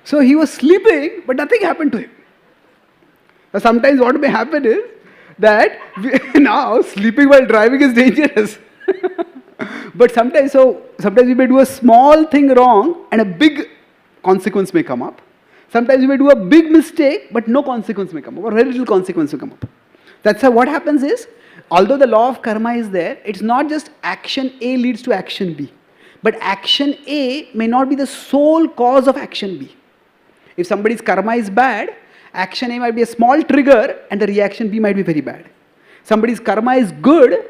So he was sleeping, but nothing happened to him. Now sometimes what may happen is that now sleeping while driving is dangerous. But sometimes we may do a small thing wrong and a big consequence may come up. Sometimes we may do a big mistake, but no consequence may come up, or very little consequence may come up. That's how what happens is, although the law of karma is there, it's not just action A leads to action B. But action A may not be the sole cause of action B. If somebody's karma is bad, action A might be a small trigger and the reaction B might be very bad. Somebody's karma is good,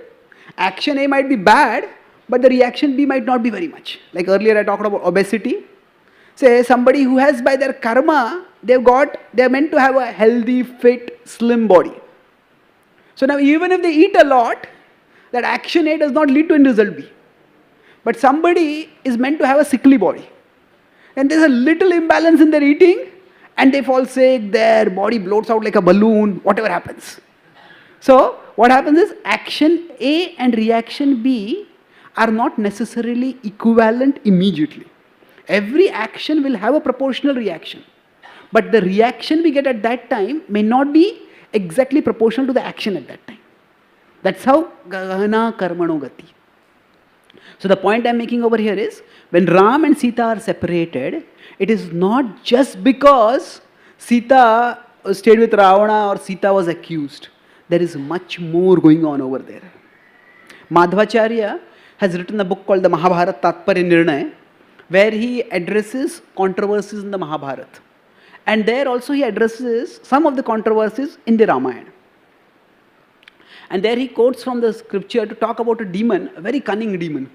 action A might be bad, but the reaction B might not be very much. Like earlier I talked about obesity. Say somebody who has by their karma, they're meant to have a healthy, fit, slim body. So now even if they eat a lot, that action A does not lead to end result B. But somebody is meant to have a sickly body. And there's a little imbalance in their eating and they fall sick, their body bloats out like a balloon, whatever happens. So what happens is action A and reaction B are not necessarily equivalent immediately. Every action will have a proportional reaction. But the reaction we get at that time may not be exactly proportional to the action at that time. That's how Gahana Karmano Gati. So the point I'm making over here is, when Ram and Sita are separated, it is not just because Sita stayed with Ravana or Sita was accused. There is much more going on over there. Madhvacharya has written a book called the Mahabharata Tatparya Nirnay, where he addresses controversies in the Mahabharata. And there also he addresses some of the controversies in the Ramayana. And there he quotes from the scripture to talk about a demon, a very cunning demon.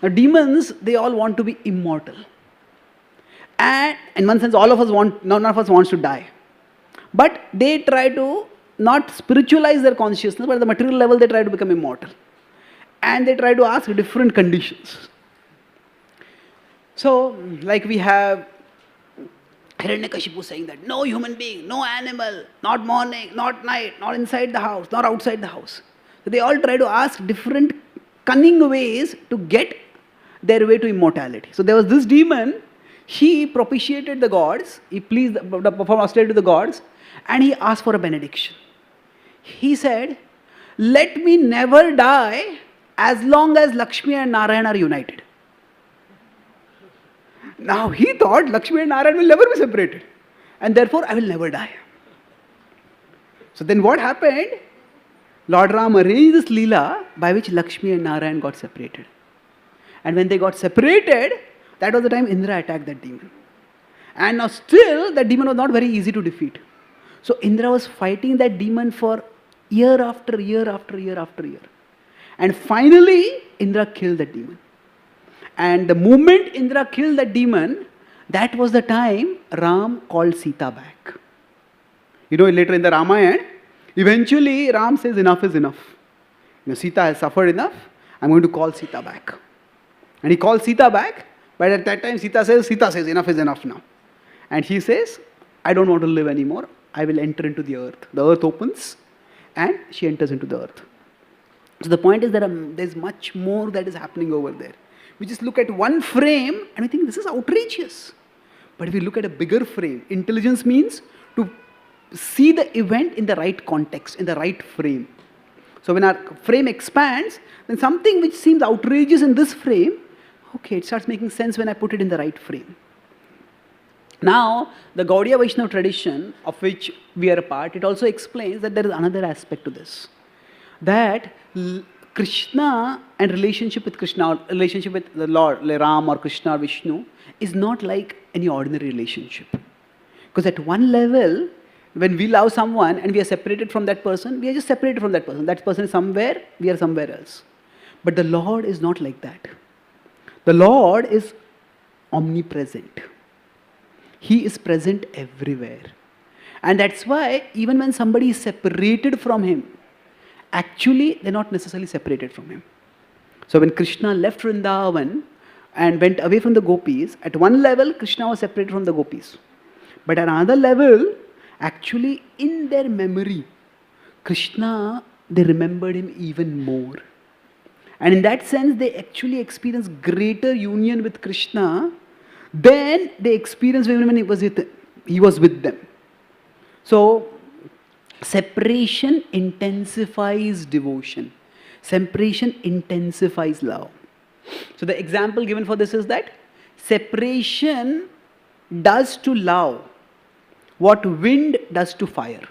Now demons, they all want to be immortal. And in one sense, none of us wants to die. But they try to not spiritualize their consciousness, but at the material level they try to become immortal. And they try to ask different conditions. So, like we have Hiranyakashipu saying that no human being, no animal, not morning, not night, not inside the house, not outside the house. So they all try to ask different cunning ways to get their way to immortality. So there was this demon, he propitiated the gods, he performed austerity to the gods, and he asked for a benediction. He said, let me never die as long as Lakshmi and Narayan are united. Now he thought Lakshmi and Narayan will never be separated, and therefore I will never die. So then what happened? Lord Ram arranged this Leela by which Lakshmi and Narayan got separated. And when they got separated, that was the time Indra attacked that demon. And now still that demon was not very easy to defeat. So Indra was fighting that demon for year after year after year after year. And finally Indra killed that demon. And the moment Indra killed that demon, that was the time Ram called Sita back. You know, later in the Ramayana, eventually Ram says enough is enough. You know, Sita has suffered enough, I'm going to call Sita back. And he calls Sita back, but at that time Sita says enough is enough now. And he says, I don't want to live anymore, I will enter into the earth. The earth opens and she enters into the earth. So the point is that there's much more that is happening over there. We just look at one frame and we think this is outrageous. But if we look at a bigger frame, intelligence means to see the event in the right context, in the right frame. So when our frame expands, then something which seems outrageous in this frame, okay, it starts making sense when I put it in the right frame. Now, the Gaudiya Vaishnava tradition, of which we are a part, it also explains that there is another aspect to this. That Krishna and relationship with Krishna, relationship with the Lord, like Ram or Krishna or Vishnu, is not like any ordinary relationship. Because at one level, when we love someone and we are separated from that person, we are just separated from that person. That person is somewhere, we are somewhere else. But the Lord is not like that. The Lord is omnipresent. He is present everywhere. And that's why even when somebody is separated from Him, actually they're not necessarily separated from Him. So when Krishna left Vrindavan and went away from the gopis, at one level Krishna was separated from the gopis. But at another level, actually in their memory, Krishna, they remembered Him even more. And in that sense, they actually experienced greater union with Krishna than they experienced when he was with them. So, separation intensifies devotion. Separation intensifies love. So the example given for this is that separation does to love what wind does to fire.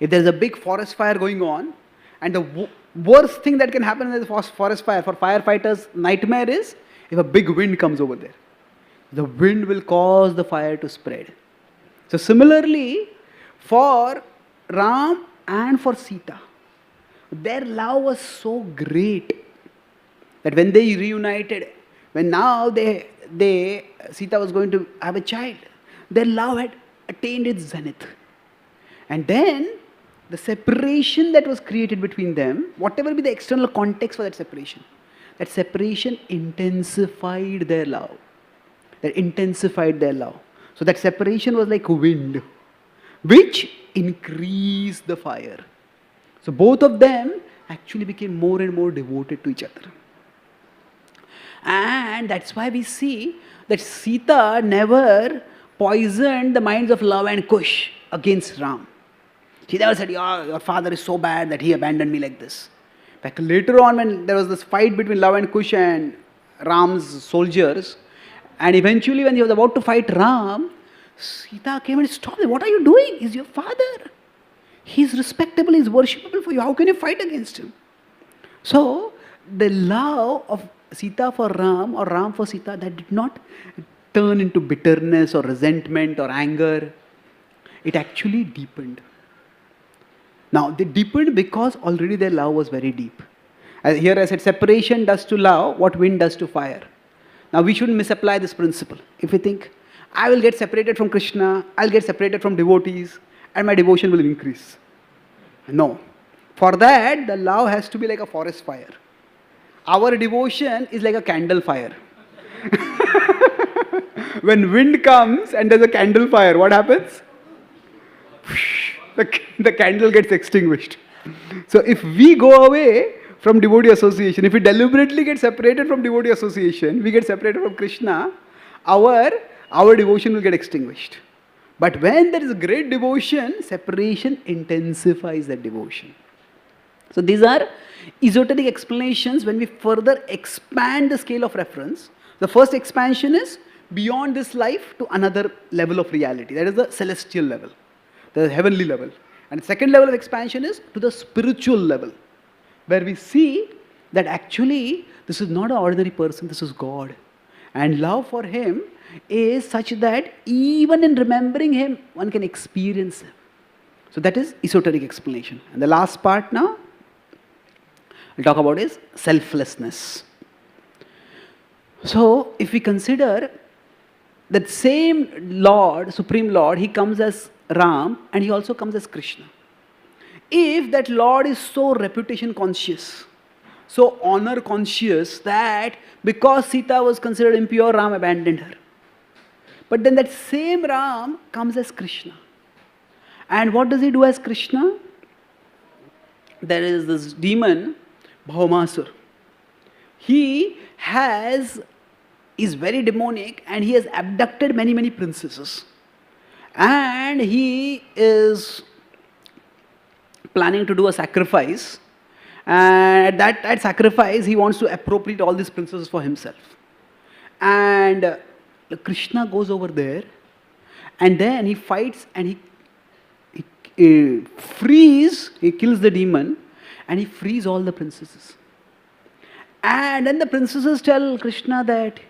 If there's a big forest fire going on, and the worst thing that can happen in the forest fire for firefighters' nightmare is if a big wind comes over there. The wind will cause the fire to spread. So similarly, for Ram and for Sita, their love was so great that when they reunited, when now Sita was going to have a child, their love had attained its zenith. And then the separation that was created between them, whatever be the external context for that separation intensified their love. That intensified their love. So that separation was like wind, which increased the fire. So both of them actually became more and more devoted to each other. And that's why we see that Sita never poisoned the minds of Lava and Kush against Ram. She never said, your father is so bad that he abandoned me like this. In fact, later on when there was this fight between Lava and Kush and Ram's soldiers, and eventually when he was about to fight Ram, Sita came and stopped him. What are you doing? He's your father. He's respectable, he's worshipable for you. How can you fight against him? So, the love of Sita for Ram or Ram for Sita, that did not turn into bitterness or resentment or anger. It actually deepened. Now, they deepened because already their love was very deep. Here I said, separation does to love what wind does to fire. Now, we shouldn't misapply this principle. If we think, I will get separated from Krishna, I'll get separated from devotees, and my devotion will increase. No. For that, the love has to be like a forest fire. Our devotion is like a candle fire. When wind comes and there's a candle fire, what happens? The candle gets extinguished. So if we go away from devotee association, if we deliberately get separated from devotee association, we get separated from Krishna, our devotion will get extinguished. But when there is a great devotion, separation intensifies that devotion. So these are esoteric explanations when we further expand the scale of reference. The first expansion is beyond this life to another level of reality. That is the celestial level, the heavenly level. And the second level of expansion is to the spiritual level, where we see that actually this is not an ordinary person, this is God. And love for Him is such that even in remembering Him, one can experience Him. So that is esoteric explanation. And the last part now we'll talk about is selflessness. So if we consider that same Lord, Supreme Lord, He comes as Ram and He also comes as Krishna. If that Lord is so reputation conscious, so honor conscious that because Sita was considered impure, Ram abandoned her. But then that same Ram comes as Krishna. And what does he do as Krishna? there is this demon, Bhaumasur. He is very demonic, and he has abducted many, many princesses. And he is planning to do a sacrifice. And at that sacrifice, he wants to appropriate all these princesses for himself. And Krishna goes over there, and then he fights, and he kills the demon, and he frees all the princesses. And then the princesses tell Krishna that,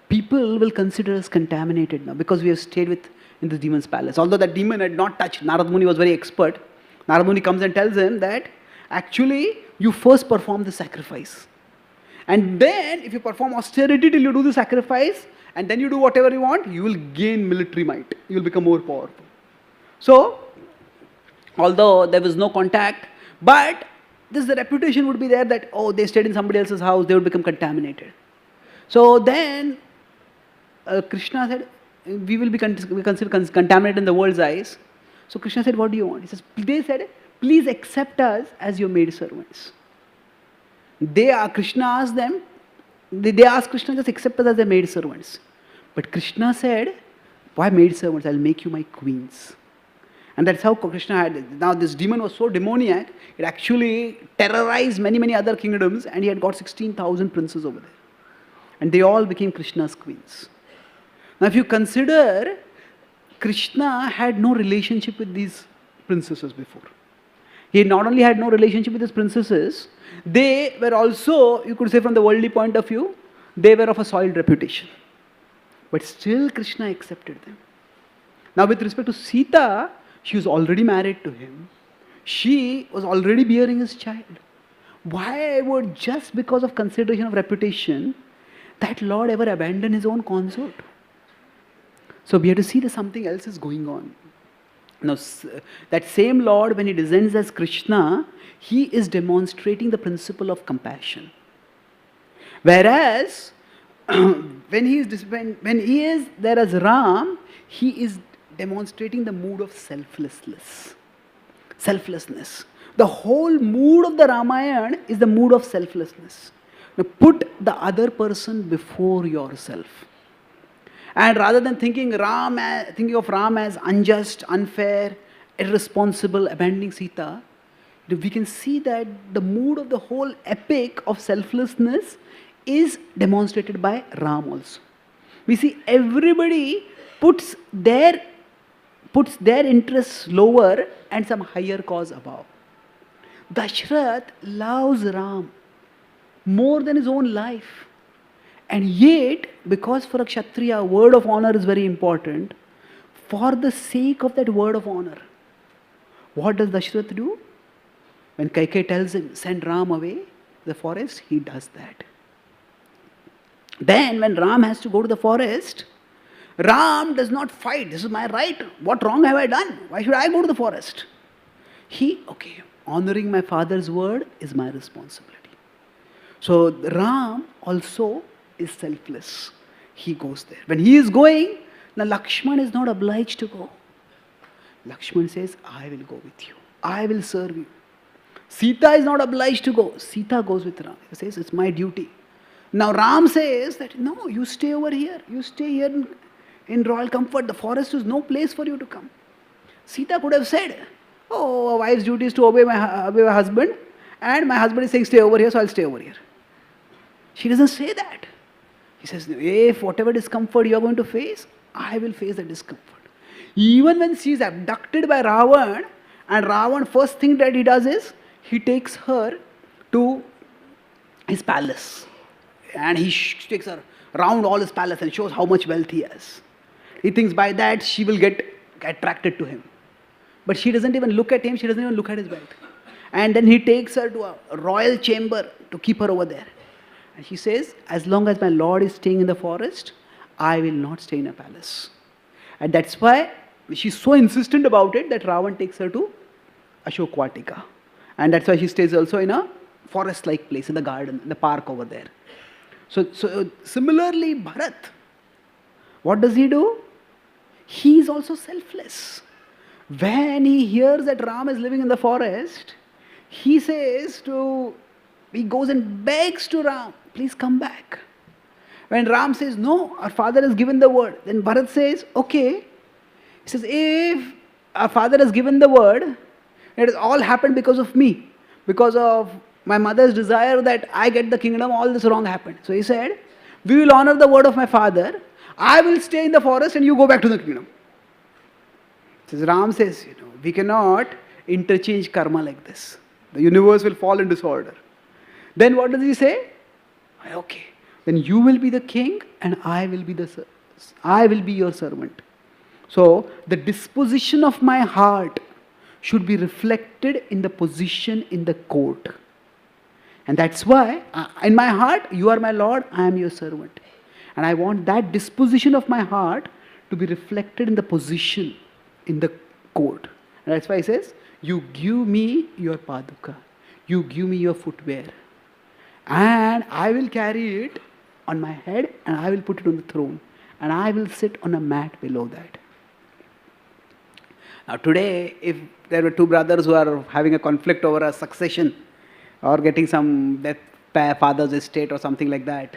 people will consider us contaminated now because we have stayed in the demon's palace. Although that demon had not touched, Narad Muni was very expert. Narad Muni comes and tells him that actually you first perform the sacrifice. And then if you perform austerity till you do the sacrifice, and then you do whatever you want, you will gain military might. You will become more powerful. So, although there was no contact, but the reputation would be there that, they stayed in somebody else's house, they would become contaminated. So then Krishna said, we will be considered contaminated in the world's eyes. So Krishna said, what do you want? They said, please accept us as your maid servants. Krishna asked them, they asked Krishna, just accept us as their maid servants. But Krishna said, why maid servants? I'll make you my queens. And that's how Krishna had. Now this demon was so demoniac, it actually terrorized many, many other kingdoms, and he had got 16,000 princes over there. And they all became Krishna's queens. Now if you consider, Krishna had no relationship with these princesses before. He not only had no relationship with his princesses, they were also, you could say from the worldly point of view, they were of a soiled reputation. But still Krishna accepted them. Now with respect to Sita, she was already married to him. She was already bearing his child. Why would, just because of consideration of reputation, that Lord ever abandon his own consort? So we have to see that something else is going on. Now, that same Lord, when he descends as Krishna, he is demonstrating the principle of compassion. Whereas, when he is there as Ram, he is demonstrating the mood of selflessness. Selflessness. The whole mood of the Ramayana is the mood of selflessness. Now, put the other person before yourself. And rather than thinking of Ram as unjust, unfair, irresponsible, abandoning Sita, we can see that the mood of the whole epic of selflessness is demonstrated by Ram also. We see everybody puts their interests lower and some higher cause above. Dashrath loves Ram more than his own life. And yet, because for a Kshatriya, word of honor is very important, for the sake of that word of honor, what does Dashrath do? When Kaikeyi tells him, send Ram away to the forest, he does that. Then when Ram has to go to the forest, Ram does not fight. This is my right. What wrong have I done? Why should I go to the forest? Honoring my father's word is my responsibility. So Ram also is selfless. He goes there. When he is going, now Lakshman is not obliged to go. Lakshman says, I will go with you. I will serve you. Sita is not obliged to go. Sita goes with Ram. He says, it's my duty. Now Ram says that, no, you stay over here. You stay here in royal comfort. The forest is no place for you to come. Sita could have said, a wife's duty is to obey my husband, and my husband is saying stay over here, so I'll stay over here. She doesn't say that. He says, if whatever discomfort you are going to face, I will face the discomfort. Even when she is abducted by Ravan, and Ravan, first thing that he does is, he takes her to his palace. And he takes her around all his palace and shows how much wealth he has. He thinks by that she will get attracted to him. But she doesn't even look at him, she doesn't even look at his wealth. And then he takes her to a royal chamber to keep her over there. And she says, as long as my Lord is staying in the forest, I will not stay in a palace. And that's why she's so insistent about it that Ravan takes her to Ashokvatika. And that's why she stays also in a forest-like place, in the garden, in the park over there. So similarly, Bharat, what does he do? He is also selfless. When he hears that Ram is living in the forest, he goes and begs to Ram, please come back. When Ram says, no, our father has given the word, then Bharat says, okay. He says, if our father has given the word, it has all happened because of me. Because of my mother's desire that I get the kingdom, all this wrong happened. So he said, we will honor the word of my father. I will stay in the forest and you go back to the kingdom. Ram says, we cannot interchange karma like this. The universe will fall in disorder. Then what does he say? Okay, then you will be the king and I will be your servant. So the disposition of my heart should be reflected in the position in the court. And that's why, in my heart, you are my Lord, I am your servant. And I want that disposition of my heart to be reflected in the position in the court. And that's why he says, you give me your paduka, you give me your footwear, and I will carry it on my head and I will put it on the throne and I will sit on a mat below that. Now today, if there were two brothers who are having a conflict over a succession or getting some death father's estate or something like that,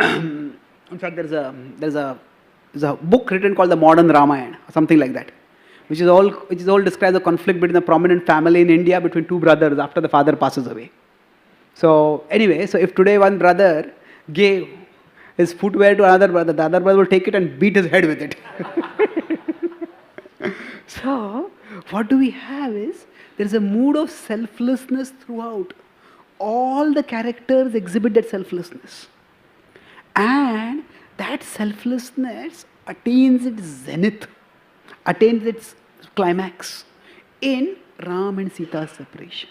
in fact there's a book written called the Modern Rama or something like that, which is all describes the conflict between a prominent family in India between two brothers after the father passes away. So anyway, so if today one brother gave his footwear to another brother, the other brother will take it and beat his head with it. So what do we have is, there is a mood of selflessness throughout. All the characters exhibit that selflessness. And that selflessness attains its zenith, attains its climax in Ram and Sita's separation.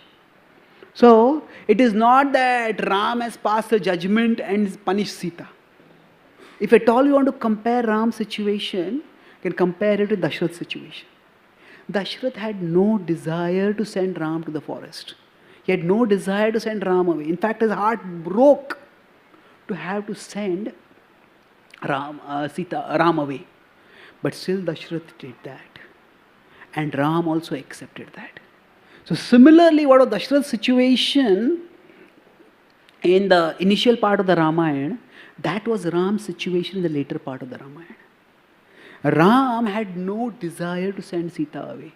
So, it is not that Ram has passed a judgment and punished Sita. If at all you want to compare Ram's situation, you can compare it with Dashrath's situation. Dashrath had no desire to send Ram to the forest. He had no desire to send Ram away. In fact, his heart broke to have to send Ram away. But still Dashrath did that. And Ram also accepted that. So similarly, what was Dashrath's situation in the initial part of the Ramayana, that was Ram's situation in the later part of the Ramayana. Ram had no desire to send Sita away.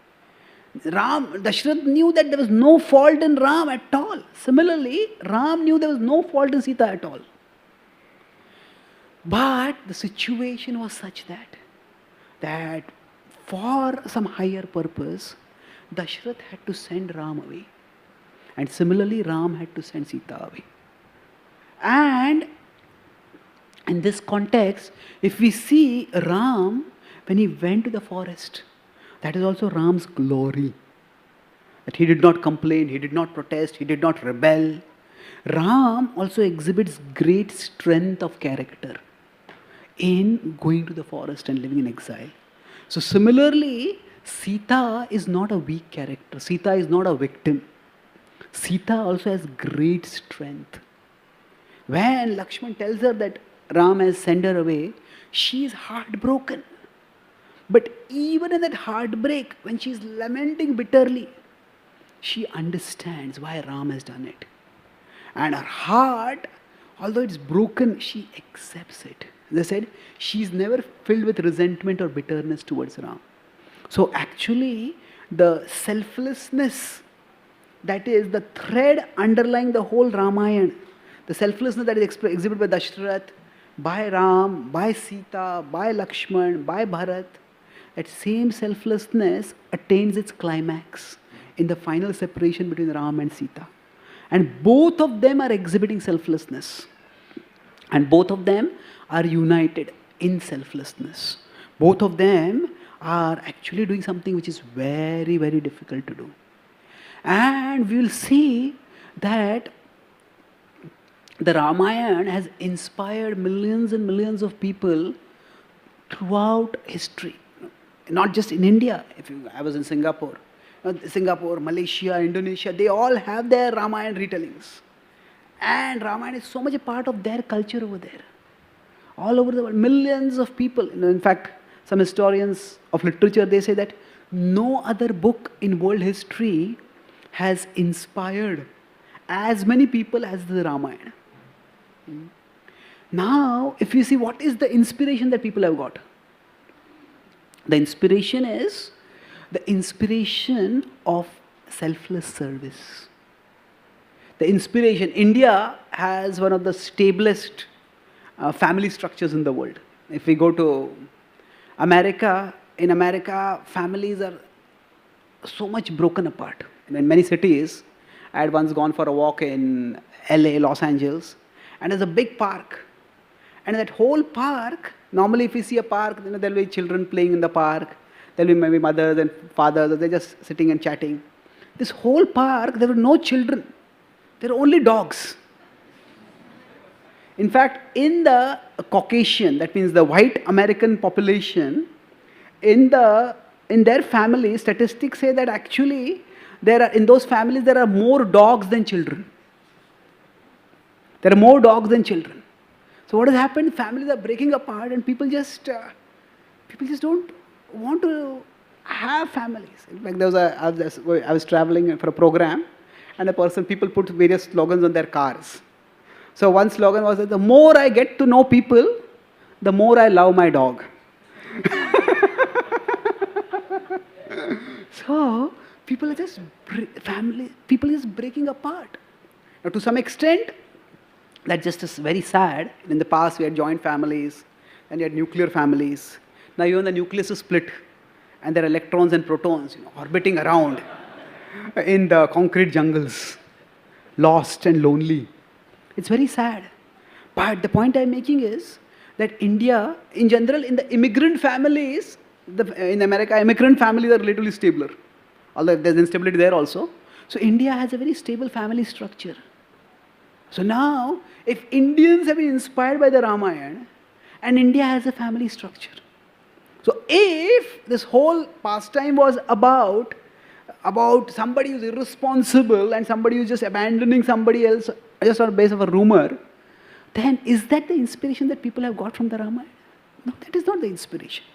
Dashrath knew that there was no fault in Ram at all. Similarly, Ram knew there was no fault in Sita at all. But the situation was such that for some higher purpose, Dashrath had to send Ram away. And similarly, Ram had to send Sita away. And in this context, if we see Ram, when he went to the forest, that is also Ram's glory. That he did not complain, he did not protest, he did not rebel. Ram also exhibits great strength of character in going to the forest and living in exile. So similarly, Sita is not a weak character. Sita is not a victim. Sita also has great strength. When Lakshman tells her that Ram has sent her away, she is heartbroken. But even in that heartbreak, when she is lamenting bitterly, she understands why Ram has done it. And her heart, although it's broken, she accepts it. As I said, she is never filled with resentment or bitterness towards Ram. So actually, the selflessness, that is the thread underlying the whole Ramayana, the selflessness that is exhibited by Dashrath, by Ram, by Sita, by Lakshman, by Bharat, that same selflessness attains its climax in the final separation between Ram and Sita. And both of them are exhibiting selflessness. And both of them are united in selflessness. Both of them are actually doing something which is very, very difficult to do. And we will see that the Ramayana has inspired millions and millions of people throughout history. Not just in India. I was in Singapore. Malaysia, Indonesia, they all have their Ramayana retellings. And Ramayana is so much a part of their culture over there. All over the world, millions of people. In fact, some historians of literature, they say that No other book in world history has inspired as many people as the Ramayana. Now, if you see what is the inspiration that people have got, the inspiration is the inspiration of selfless service. The inspiration, India has one of the stablest family structures in the world. If we go to America, in America, families are so much broken apart. In many cities, I had once gone for a walk in LA, Los Angeles, and there's a big park. And that whole park, normally if you see a park, there'll be children playing in the park, there'll be maybe mothers and fathers, they're just sitting and chatting. This whole park, there were no children. There were only dogs. In fact, in the Caucasian, that means the white American population, in their family, statistics say that actually in those families there are more dogs than children. There are more dogs than children. So what has happened? Families are breaking apart, and people just don't want to have families. In fact, I was traveling for a program, and people put various slogans on their cars. So one slogan was that the more I get to know people, the more I love my dog. So people are just breaking apart. Now, to some extent, that just is very sad. In the past, we had joint families, and you had nuclear families. Now even the nucleus is split, and there are electrons and protons orbiting around in the concrete jungles, lost and lonely. It's very sad. But the point I'm making is that India, in general, in the immigrant families, in America, immigrant families are relatively stabler, although there's instability there also. So India has a very stable family structure. So now, if Indians have been inspired by the Ramayana, and India has a family structure. So if this whole pastime was about somebody who's irresponsible and somebody who's just abandoning somebody else just on the basis of a rumor, then is that the inspiration that people have got from the Ramayana? No, that is not the inspiration.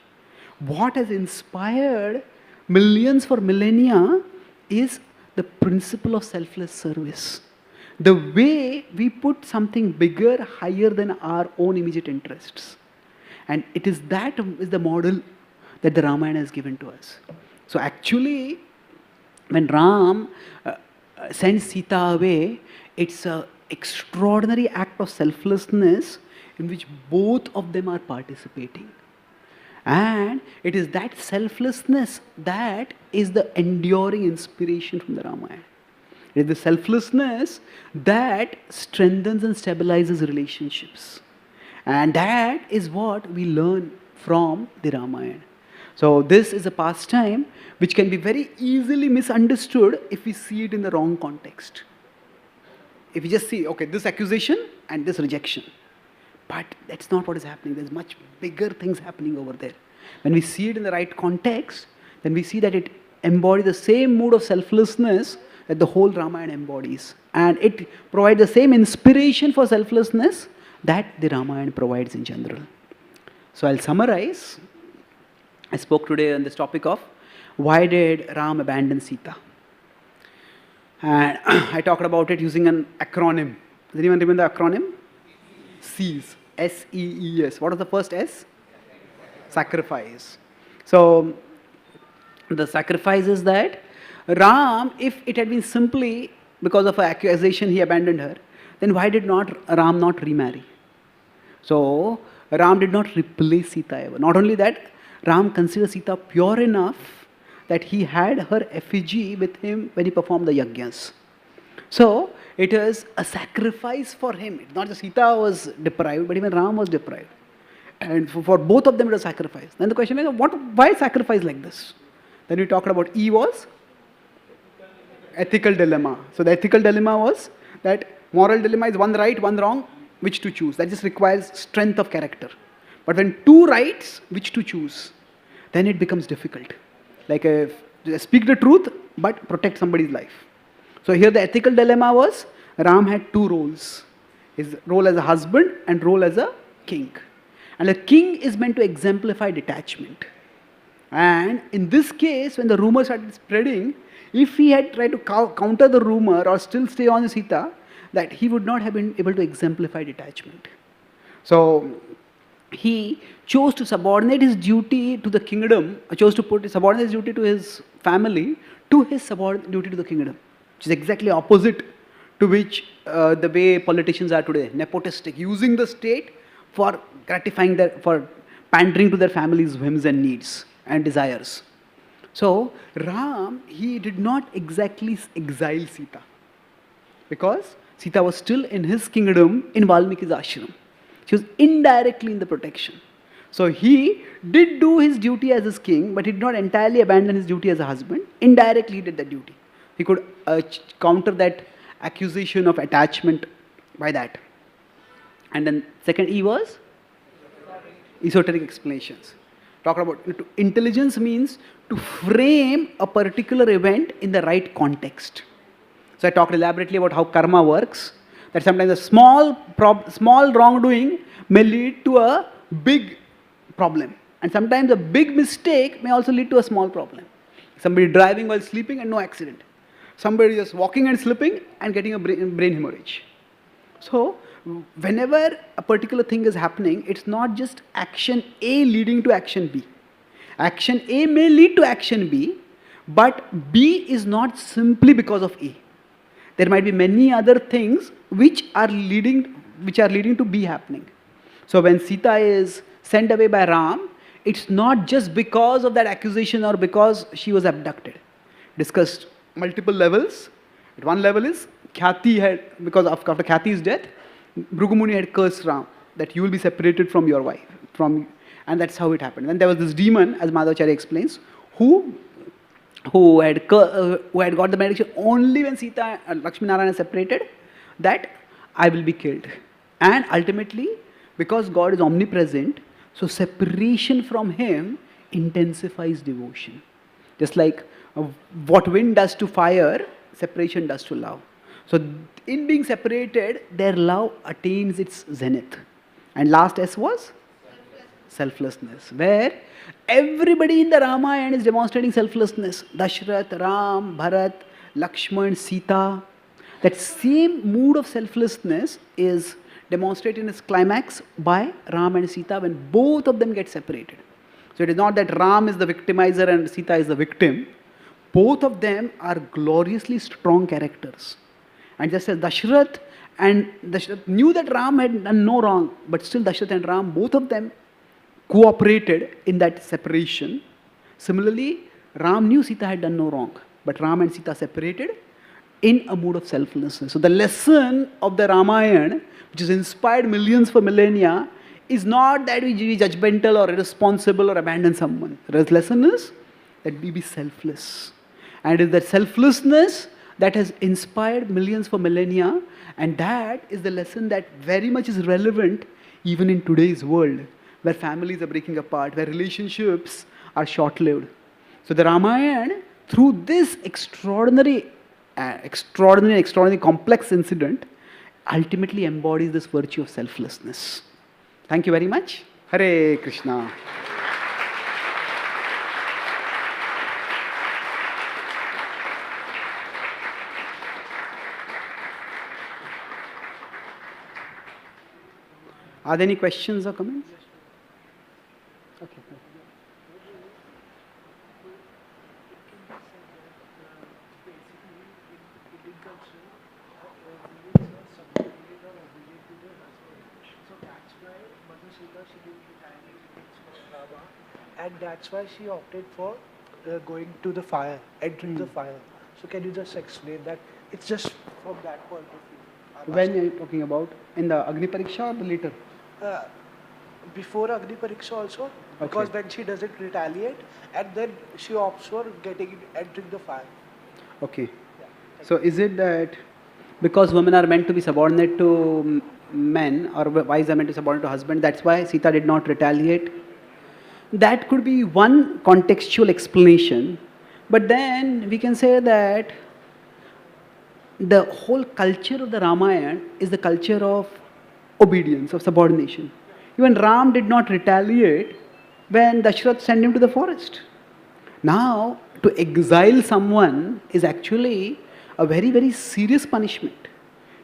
What has inspired millions for millennia is the principle of selfless service. The way we put something bigger, higher than our own immediate interests. And it is that is the model that the Ramayana has given to us. So actually, when Ram sends Sita away, it's an extraordinary act of selflessness in which both of them are participating. And it is that selflessness that is the enduring inspiration from the Ramayana. It is the selflessness that strengthens and stabilizes relationships. And that is what we learn from the Ramayana. So this is a pastime which can be very easily misunderstood if we see it in the wrong context. If you just see, okay, this accusation and this rejection. But that's not what is happening. There's much bigger things happening over there. When we see it in the right context, then we see that it embodies the same mood of selflessness that the whole Ramayana embodies. And it provides the same inspiration for selflessness that the Ramayana provides in general. So I'll summarize. I spoke today on this topic of why did Ram abandon Sita? And I talked about it using an acronym. Does anyone remember the acronym? SEES. S-E-E-S. What was the first S? Sacrifice. So the sacrifice is that Ram, if it had been simply because of an accusation he abandoned her, then why did Ram not remarry? So Ram did not replace Sita ever. Not only that, Ram considered Sita pure enough that he had her effigy with him when he performed the yajnas. So it is a sacrifice for him. It's not just Sita was deprived, but even Ram was deprived. And for both of them it was a sacrifice. Then the question is, why sacrifice like this? Then we talked about E was ethical dilemma. So the ethical dilemma was that moral dilemma is one right, one wrong, which to choose. That just requires strength of character. But when two rights, which to choose, then it becomes difficult. Like speak the truth, but protect somebody's life. So here the ethical dilemma was, Ram had two roles. His role as a husband and role as a king. And a king is meant to exemplify detachment. And in this case, when the rumor started spreading, if he had tried to counter the rumor or still stay on Sita, that he would not have been able to exemplify detachment. So he chose to subordinate his duty to the kingdom, chose to subordinate his duty to his family to his duty to the kingdom, which is exactly opposite to which the way politicians are today, nepotistic, using the state for gratifying for pandering to their families' whims and needs and desires. So Ram, he did not exactly exile Sita, because Sita was still in his kingdom in Valmiki's ashram. She was indirectly in the protection. So he did do his duty as his king, but he did not entirely abandon his duty as a husband. Indirectly he did that duty. He could counter that accusation of attachment by that. And then second E was esoteric explanations. Talk about intelligence means to frame a particular event in the right context. So I talked elaborately about how karma works, that sometimes a small wrongdoing may lead to a big problem. And sometimes a big mistake may also lead to a small problem. Somebody driving while sleeping and no accident. Somebody just walking and slipping and getting a brain hemorrhage. So whenever a particular thing is happening, it's not just action A leading to action B. Action A may lead to action B, but B is not simply because of A. There might be many other things which are leading to B happening. So when Sita is sent away by Ram, it's not just because of that accusation or because she was abducted. Discussed multiple levels. At one level is because after Khyati's death, Bhrigu Muni had cursed Ram that you will be separated from your wife, and that's how it happened. Then there was this demon, as Madhavacharya explains, who had got the benediction only when Sita and Lakshmi Narayana separated, that I will be killed. And ultimately, because God is omnipresent, so separation from Him intensifies devotion. Just like what wind does to fire, separation does to love. So in being separated, their love attains its zenith. And last S was? Selflessness. Where everybody in the Ramayana is demonstrating selflessness. Dashrath, Ram, Bharat, Lakshman, Sita. That same mood of selflessness is demonstrated in its climax by Ram and Sita when both of them get separated. So it is not that Ram is the victimizer and Sita is the victim. Both of them are gloriously strong characters. And just as Dashrath knew that Ram had done no wrong, but still Dashrath and Ram, both of them cooperated in that separation. Similarly, Ram knew Sita had done no wrong, but Ram and Sita separated in a mood of selflessness. So the lesson of the Ramayana, which has inspired millions for millennia, is not that we be judgmental or irresponsible or abandon someone. The lesson is that we be selfless. And it is that selflessness that has inspired millions for millennia, and that is the lesson that very much is relevant even in today's world, where families are breaking apart, where relationships are short-lived. So the Ramayana, through this extraordinary complex incident, ultimately embodies this virtue of selflessness. Thank you very much. Hare Krishna. Are there any questions or comments? Okay. And that's why she opted for going to the fire, entering the fire. So can you just explain that? It's just from that point of view. When are you talking about? In the Agni Pariksha or the later? Before Agni Pariksha also, because then she doesn't retaliate, and then she opts for entering the fire. Okay. Yeah. So is it that because women are meant to be subordinate to men, or wives are meant to be subordinate to husband, that's why Sita did not retaliate? That could be one contextual explanation. But then we can say that the whole culture of the Ramayana is the culture of obedience, of subordination. Even Ram did not retaliate when Dashrath sent him to the forest. Now, to exile someone is actually a very, very serious punishment.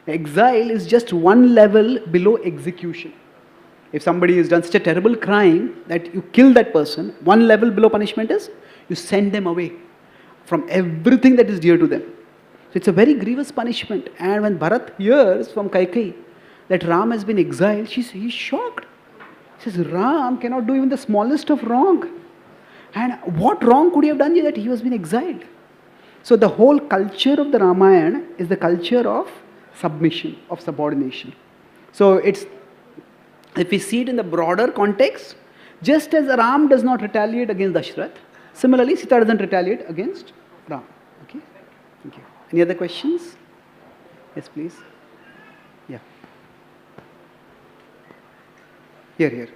Exile is just one level below execution. If somebody has done such a terrible crime that you kill that person, one level below punishment is you send them away from everything that is dear to them. So it's a very grievous punishment. And when Bharat hears from Kaikeyi that Ram has been exiled, he's shocked. He says, Ram cannot do even the smallest of wrong. And what wrong could he have done that he has been exiled? So the whole culture of the Ramayana is the culture of submission, of subordination. So it's, if we see it in the broader context, just as Ram does not retaliate against Dashrath, similarly Sita doesn't retaliate against Ram. Okay? Thank you. Any other questions? Yes, please. Yeah. Here.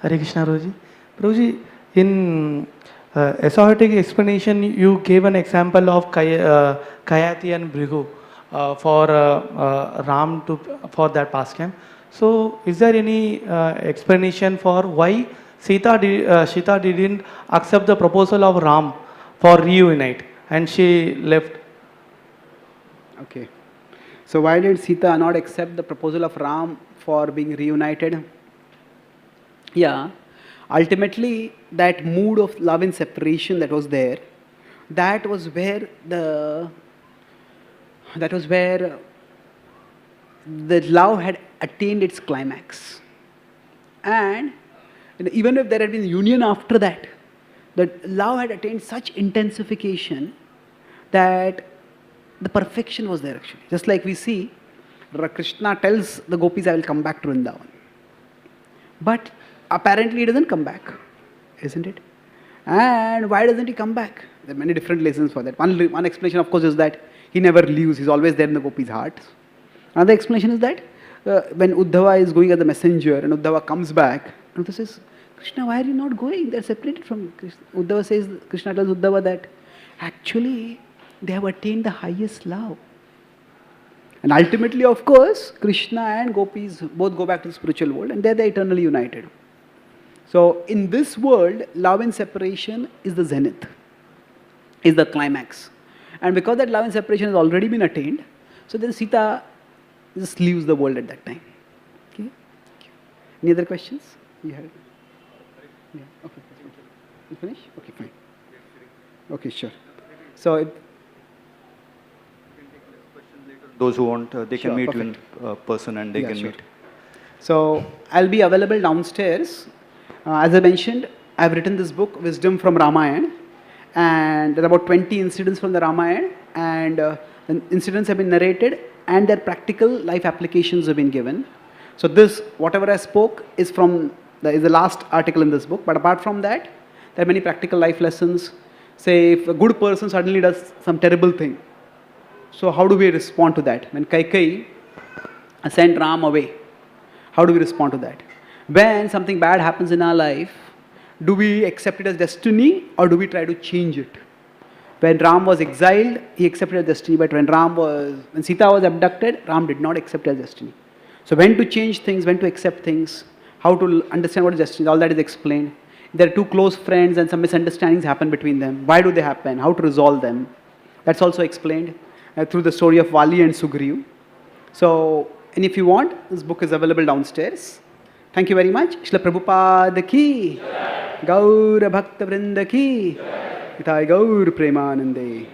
Hare Krishna, Prabhuji. Prabhuji, in Esoteric Explanation, you gave an example of Kayati and Bhrigu for Ram for that pastime. So, is there any explanation for why Sita didn't accept the proposal of Ram for reunite and she left? Okay. So why did Sita not accept the proposal of Ram for being reunited? Yeah. Ultimately, that mood of love and separation that was there, that was where the love had attained its climax. And even if there had been union after that, the love had attained such intensification that the perfection was there actually. Just like we see, Krishna tells the gopis, I will come back to Vrindavan. But apparently he doesn't come back, isn't it? And why doesn't he come back? There are many different reasons for that. One explanation, of course, is that he never leaves. He's always there in the gopis' hearts. Another explanation is that when Uddhava is going as the messenger and Uddhava comes back, and Uddhava says, Krishna, why are you not going? They're separated from Krishna. Uddhava says, Krishna tells Uddhava that actually they have attained the highest love. And ultimately, of course, Krishna and gopis both go back to the spiritual world and there they're eternally united. So in this world, love and separation is the zenith, is the climax. And because that love and separation has already been attained, so then Sita just leaves the world at that time. Okay? Any other questions? You had it? Yeah. Okay. You finish? Okay, fine. Okay, sure. So those who want, they sure, can meet perfect. you in person and they can sure. meet. So I'll be available downstairs. As I mentioned, I've written this book, Wisdom from Ramayana, and there are about 20 incidents from the Ramayana, and the incidents have been narrated and their practical life applications have been given. So this, whatever I spoke, is from is the last article in this book, but apart from that, there are many practical life lessons. Say, if a good person suddenly does some terrible thing, so how do we respond to that? When Kaikeyi sent Ram away, how do we respond to that? When something bad happens in our life, do we accept it as destiny or do we try to change it? When Ram was exiled, he accepted as destiny, but when Sita was abducted, Ram did not accept as destiny. So when to change things, when to accept things, how to understand what is destiny, all that is explained. If there are two close friends and some misunderstandings happen between them, why do they happen? How to resolve them? That's also explained through the story of Vali and Sugriv. So, and if you want, this book is available downstairs. Thank you very much. Shila Prabhupada ki, Gaura Bhakta Vrinda ki, Itai Gaur Premanande.